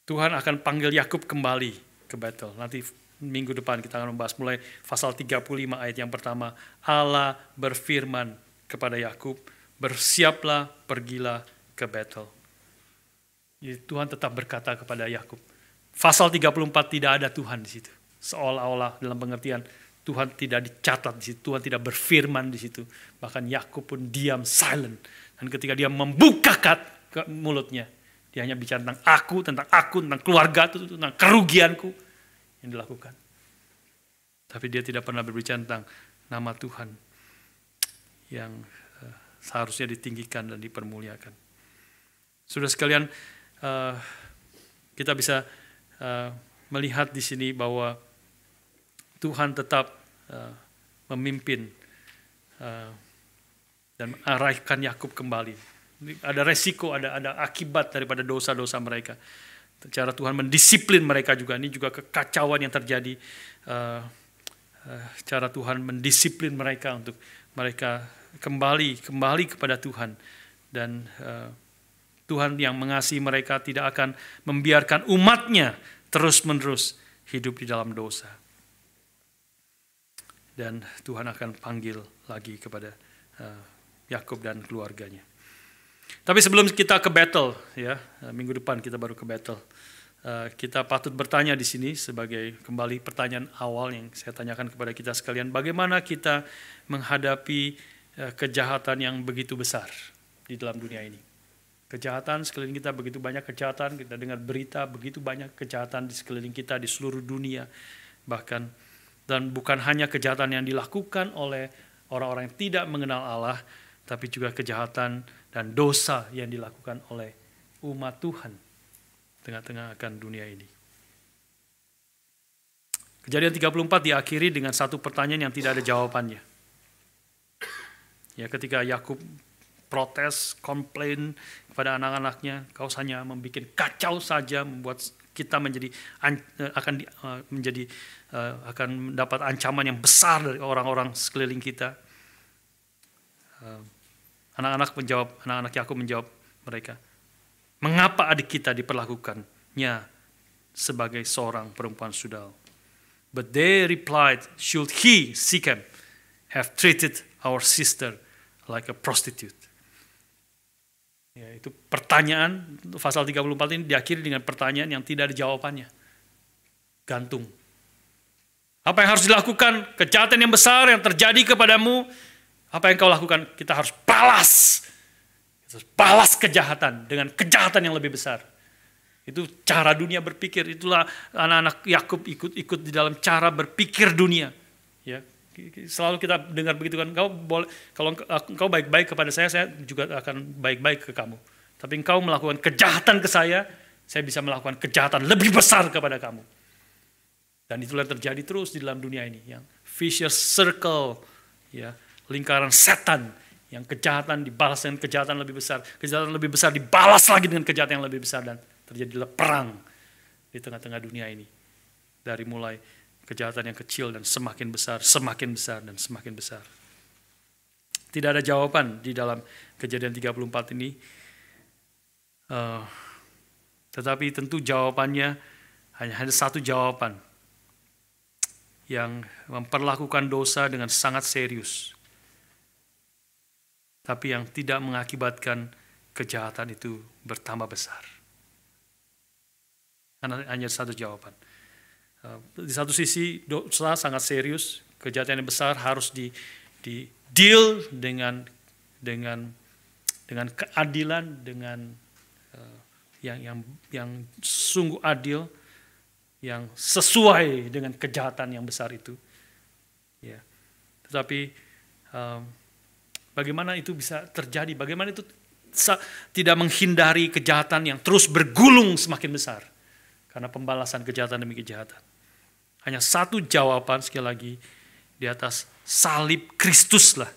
Tuhan akan panggil Yakub kembali ke Betel. Nanti minggu depan kita akan membahas mulai pasal 35 ayat yang pertama. Allah berfirman kepada Yakub, bersiaplah, pergilah ke Betel. Jadi Tuhan tetap berkata kepada Yakub. Pasal 34 tidak ada Tuhan di situ. Seolah-olah dalam pengertian Tuhan tidak dicatat di situ, Tuhan tidak berfirman di situ. Bahkan Yakub pun diam, silent. Dan ketika dia membuka ke mulutnya, dia hanya bicara tentang aku, tentang keluarga, tentang kerugianku yang dilakukan. Tapi dia tidak pernah berbicara tentang nama Tuhan yang seharusnya ditinggikan dan dipermuliakan. Saudara sekalian, kita bisa melihat di sini bahwa Tuhan tetap memimpin dan mengarahkan Yakub kembali. Ada resiko, ada akibat daripada dosa-dosa mereka. Cara Tuhan mendisiplin mereka juga. Ini juga kekacauan yang terjadi. Cara Tuhan mendisiplin mereka untuk mereka kembali kepada Tuhan. Dan Tuhan yang mengasihi mereka tidak akan membiarkan umatnya terus-menerus hidup di dalam dosa. Dan Tuhan akan panggil lagi kepada Yakub dan keluarganya. Tapi sebelum kita ke Betel, ya, minggu depan kita baru ke Betel. Kita patut bertanya di sini sebagai kembali pertanyaan awal yang saya tanyakan kepada kita sekalian, bagaimana kita menghadapi kejahatan yang begitu besar di dalam dunia ini? Kejahatan sekeliling kita, begitu banyak kejahatan, kita dengar berita begitu banyak kejahatan di sekeliling kita di seluruh dunia, bahkan, dan bukan hanya kejahatan yang dilakukan oleh orang-orang yang tidak mengenal Allah, tapi juga kejahatan dan dosa yang dilakukan oleh umat Tuhan tengah-tengah akan dunia ini. Kejadian 34 diakhiri dengan satu pertanyaan yang tidak ada jawabannya. Ya, ketika Yakub protes, komplain kepada anak-anaknya, kau hanya membuat kacau saja, membuat kita akan mendapat ancaman yang besar dari orang-orang sekeliling kita. Anak-anak Yakub menjawab mereka, mengapa adik kita diperlakukannya sebagai seorang perempuan sundal? But they replied, should he, Shechem, have treated our sister like a prostitute? Ya, itu pertanyaan, pasal 34 ini diakhiri dengan pertanyaan yang tidak ada jawabannya. Gantung. Apa yang harus dilakukan? Kejahatan yang besar yang terjadi kepadamu, apa yang kau lakukan? Kita harus balas. Kita harus balas kejahatan dengan kejahatan yang lebih besar. Itu cara dunia berpikir. Itulah anak-anak Yakub ikut di dalam cara berpikir dunia. Ya, selalu kita dengar begitu kan. Kalau engkau baik-baik kepada saya juga akan baik-baik ke kamu. Tapi engkau melakukan kejahatan ke saya bisa melakukan kejahatan lebih besar kepada kamu. Dan itulah yang terjadi terus di dalam dunia ini. Yang vicious circle, ya, lingkaran setan, yang kejahatan dibalas dengan kejahatan lebih besar. Kejahatan lebih besar dibalas lagi dengan kejahatan yang lebih besar. Dan terjadilah perang di tengah-tengah dunia ini. Dari mulai kejahatan yang kecil dan semakin besar, dan semakin besar. Tidak ada jawaban di dalam Kejadian 34 ini. Tetapi tentu jawabannya hanya ada satu jawaban. Yang memperlakukan dosa dengan sangat serius. Tapi yang tidak mengakibatkan kejahatan itu bertambah besar. Karena hanya satu jawaban. Di satu sisi dosa sangat serius, kejahatan yang besar harus di deal dengan keadilan, dengan yang sungguh adil, yang sesuai dengan kejahatan yang besar itu. Ya. Tetapi bagaimana itu bisa terjadi? Bagaimana itu tidak menghindari kejahatan yang terus bergulung semakin besar? Karena pembalasan kejahatan demi kejahatan. Hanya satu jawaban, sekali lagi, di atas salib Kristus lah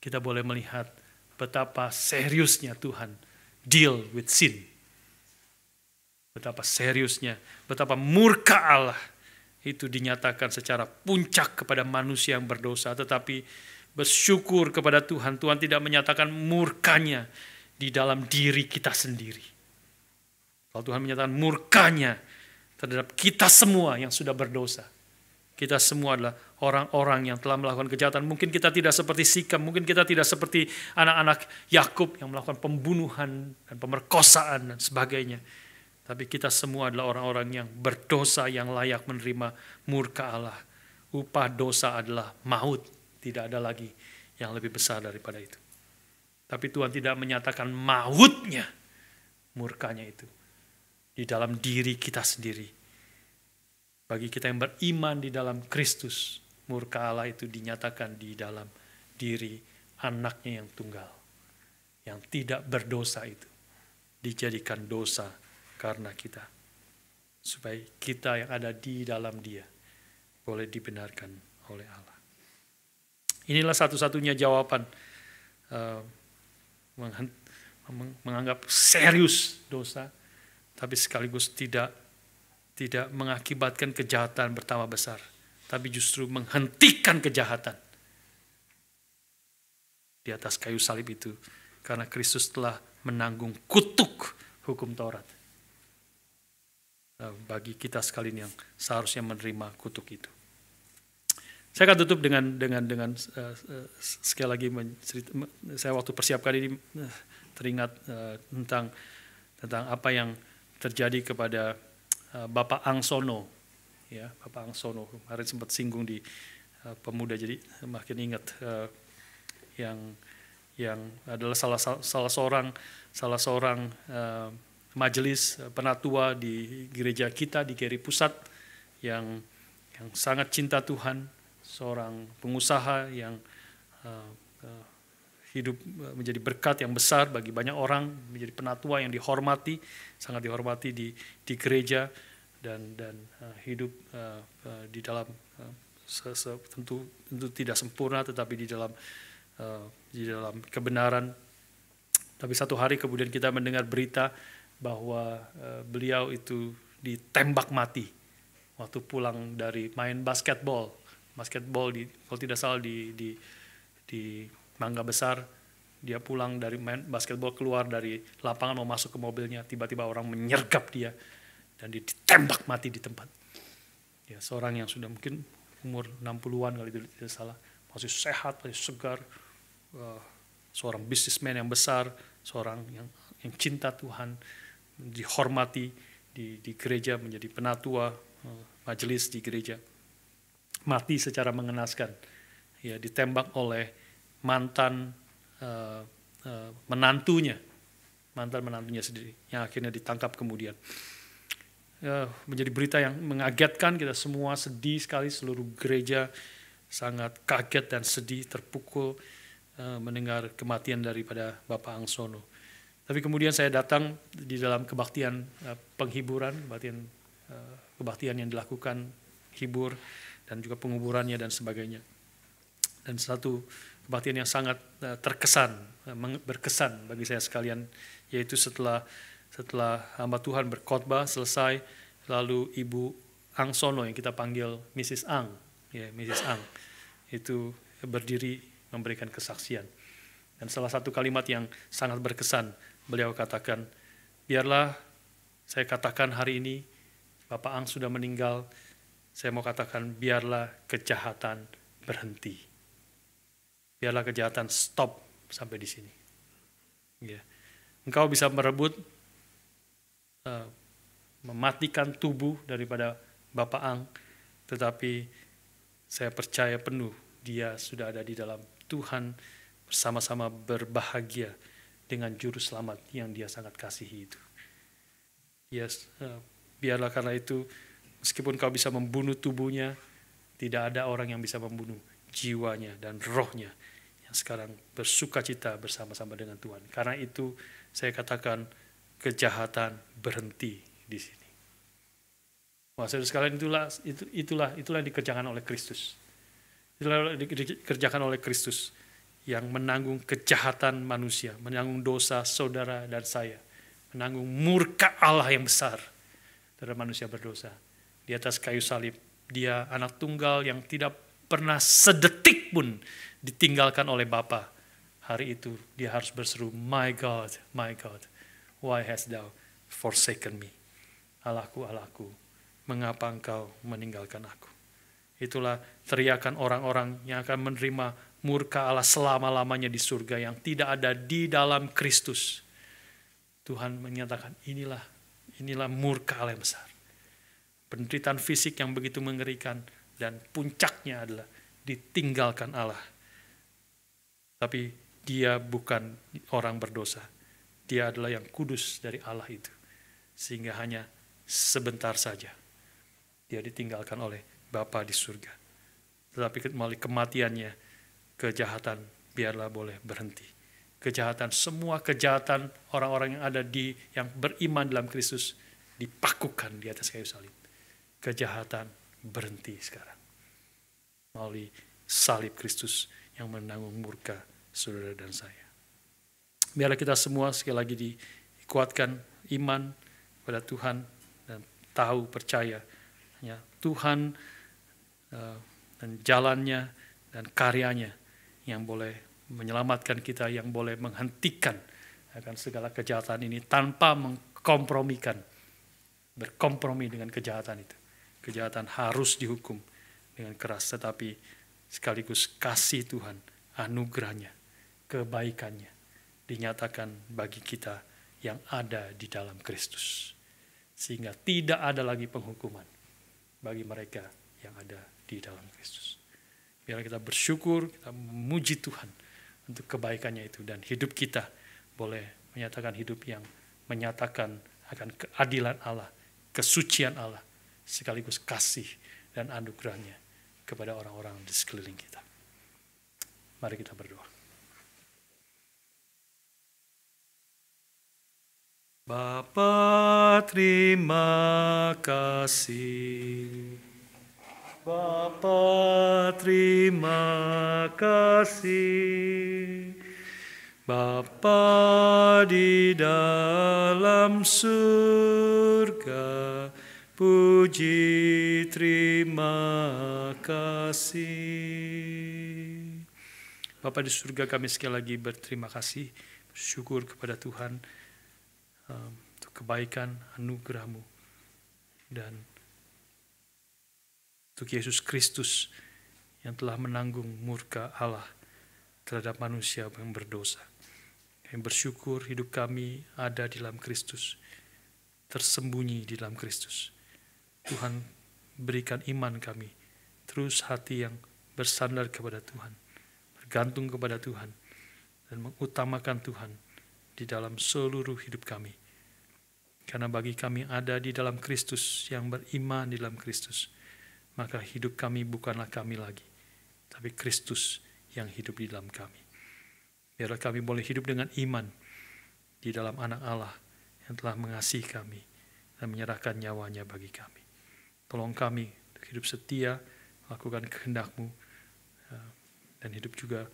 kita boleh melihat betapa seriusnya Tuhan deal with sin. Betapa seriusnya, betapa murka Allah itu dinyatakan secara puncak kepada manusia yang berdosa. Tetapi bersyukur kepada Tuhan, Tuhan tidak menyatakan murkanya di dalam diri kita sendiri. Kalau Tuhan menyatakan murkanya terhadap kita semua yang sudah berdosa. Kita semua adalah orang-orang yang telah melakukan kejahatan. Mungkin kita tidak seperti Sikam, mungkin kita tidak seperti anak-anak Yakub yang melakukan pembunuhan dan pemerkosaan dan sebagainya. Tapi kita semua adalah orang-orang yang berdosa, yang layak menerima murka Allah. Upah dosa adalah maut. Tidak ada lagi yang lebih besar daripada itu. Tapi Tuhan tidak menyatakan mautnya, murkanya itu di dalam diri kita sendiri. Bagi kita yang beriman di dalam Kristus, murka Allah itu dinyatakan di dalam diri anaknya yang tunggal. Yang tidak berdosa itu dijadikan dosa karena kita. Supaya kita yang ada di dalam Dia boleh dibenarkan oleh Allah. Inilah satu-satunya jawaban menganggap serius dosa, tapi sekaligus tidak mengakibatkan kejahatan bertambah besar, tapi justru menghentikan kejahatan di atas kayu salib itu, karena Kristus telah menanggung kutuk hukum Taurat bagi kita sekalian yang seharusnya menerima kutuk itu. Saya akan tutup dengan sekali lagi saya waktu persiapkan ini teringat tentang apa yang terjadi kepada Bapak Angsono, ya, Bapak Angsono kemarin sempat singgung di pemuda, jadi makin ingat yang adalah salah seorang majelis penatua di gereja kita di Geri Pusat yang sangat cinta Tuhan, seorang pengusaha yang hidup menjadi berkat yang besar bagi banyak orang, menjadi penatua yang dihormati, sangat dihormati di gereja, dan hidup di dalam tentu tidak sempurna, tetapi di dalam kebenaran. Tapi satu hari kemudian kita mendengar berita bahwa beliau itu ditembak mati waktu pulang dari main basketball kalau tidak salah di Mangga Besar. Dia pulang dari main basketball, keluar dari lapangan mau masuk ke mobilnya, tiba-tiba orang menyergap dia dan dia ditembak mati di tempat. Ya, seorang yang sudah mungkin umur 60-an kali tidak salah, masih sehat, masih segar, seorang bisnismen yang besar, seorang yang cinta Tuhan, dihormati di gereja, menjadi penatua majelis di gereja, mati secara mengenaskan. Ya, ditembak oleh mantan menantunya sendiri, yang akhirnya ditangkap kemudian. Menjadi berita yang mengagetkan, kita semua sedih sekali, seluruh gereja sangat kaget dan sedih, terpukul mendengar kematian daripada Bapak Angsono. Tapi kemudian saya datang di dalam kebaktian penghiburan, kebaktian yang dilakukan, hibur, dan juga penguburannya dan sebagainya. Dan satu kebaktian yang sangat berkesan bagi saya sekalian, yaitu setelah hamba Tuhan berkhotbah selesai, lalu Ibu Angsono yang kita panggil Mrs. Ang, ya, Mrs. Ang, itu berdiri memberikan kesaksian. Dan salah satu kalimat yang sangat berkesan, beliau katakan, biarlah saya katakan hari ini, Bapak Ang sudah meninggal, saya mau katakan biarlah kejahatan berhenti. Biarlah kejahatan stop sampai di sini. Ya. Engkau bisa merebut, mematikan tubuh daripada Bapak Ang, tetapi saya percaya penuh dia sudah ada di dalam Tuhan, bersama-sama berbahagia dengan juru selamat yang dia sangat kasihi itu. Biarlah karena itu, meskipun kau bisa membunuh tubuhnya, tidak ada orang yang bisa membunuh jiwanya dan rohnya yang sekarang bersukacita bersama-sama dengan Tuhan. Karena itu saya katakan kejahatan berhenti di sini. Saudara sekalian, itulah yang dikerjakan oleh Kristus. Itulah yang dikerjakan oleh Kristus yang menanggung kejahatan manusia, menanggung dosa saudara dan saya, menanggung murka Allah yang besar terhadap manusia berdosa. Di atas kayu salib, dia anak tunggal yang tidak pernah sedetik pun ditinggalkan oleh Bapa. Hari itu dia harus berseru, my God, why hast thou forsaken me? Allahku, Allahku, mengapa engkau meninggalkan aku? Itulah teriakan orang-orang yang akan menerima murka Allah selama-lamanya di surga yang tidak ada di dalam Kristus. Tuhan menyatakan inilah murka Allah yang besar. Penderitaan fisik yang begitu mengerikan dan puncaknya adalah ditinggalkan Allah. Tapi dia bukan orang berdosa. Dia adalah yang kudus dari Allah itu. Sehingga hanya sebentar saja dia ditinggalkan oleh Bapa di surga. Tetapi melalui kematiannya, kejahatan biarlah boleh berhenti. Kejahatan, semua kejahatan orang-orang yang ada yang beriman dalam Kristus dipakukan di atas kayu salib. Kejahatan berhenti sekarang. Melalui salib Kristus yang menanggung murka saudara dan saya. Biarlah kita semua sekali lagi dikuatkan iman pada Tuhan dan tahu, percaya hanya Tuhan dan jalannya dan karyanya yang boleh menyelamatkan kita, yang boleh menghentikan akan segala kejahatan ini tanpa berkompromi dengan kejahatan itu. Kejahatan harus dihukum dengan keras, tetapi sekaligus kasih Tuhan, anugerahnya, kebaikannya dinyatakan bagi kita yang ada di dalam Kristus. Sehingga tidak ada lagi penghukuman bagi mereka yang ada di dalam Kristus. Biar kita bersyukur, kita memuji Tuhan untuk kebaikannya itu, dan hidup kita boleh menyatakan hidup yang menyatakan akan keadilan Allah, kesucian Allah, sekaligus kasih dan anugerahnya kepada orang-orang di sekeliling kita. Mari kita berdoa. Bapa, terima kasih. Bapa, terima kasih. Bapa di dalam surga, puji terima kasih. Bapa di surga, kami sekali lagi berterima kasih, bersyukur kepada Tuhan untuk kebaikan, anugerah-Mu, dan untuk Yesus Kristus yang telah menanggung murka Allah terhadap manusia yang berdosa. Kami bersyukur hidup kami ada di dalam Kristus, tersembunyi di dalam Kristus. Tuhan, berikan iman kami, terus hati yang bersandar kepada Tuhan, bergantung kepada Tuhan, dan mengutamakan Tuhan di dalam seluruh hidup kami. Karena bagi kami ada di dalam Kristus, yang beriman di dalam Kristus, maka hidup kami bukanlah kami lagi, tapi Kristus yang hidup di dalam kami. Biarlah kami boleh hidup dengan iman di dalam Anak Allah yang telah mengasihi kami dan menyerahkan nyawanya bagi kami. Tolong kami untuk hidup setia, melakukan kehendak-Mu, dan hidup juga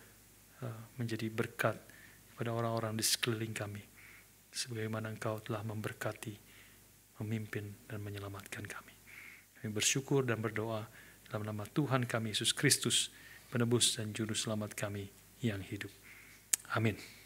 menjadi berkat kepada orang-orang di sekeliling kami, sebagaimana Engkau telah memberkati, memimpin, dan menyelamatkan kami. Kami bersyukur dan berdoa dalam nama Tuhan kami Yesus Kristus, penebus dan juru selamat kami yang hidup. Amin.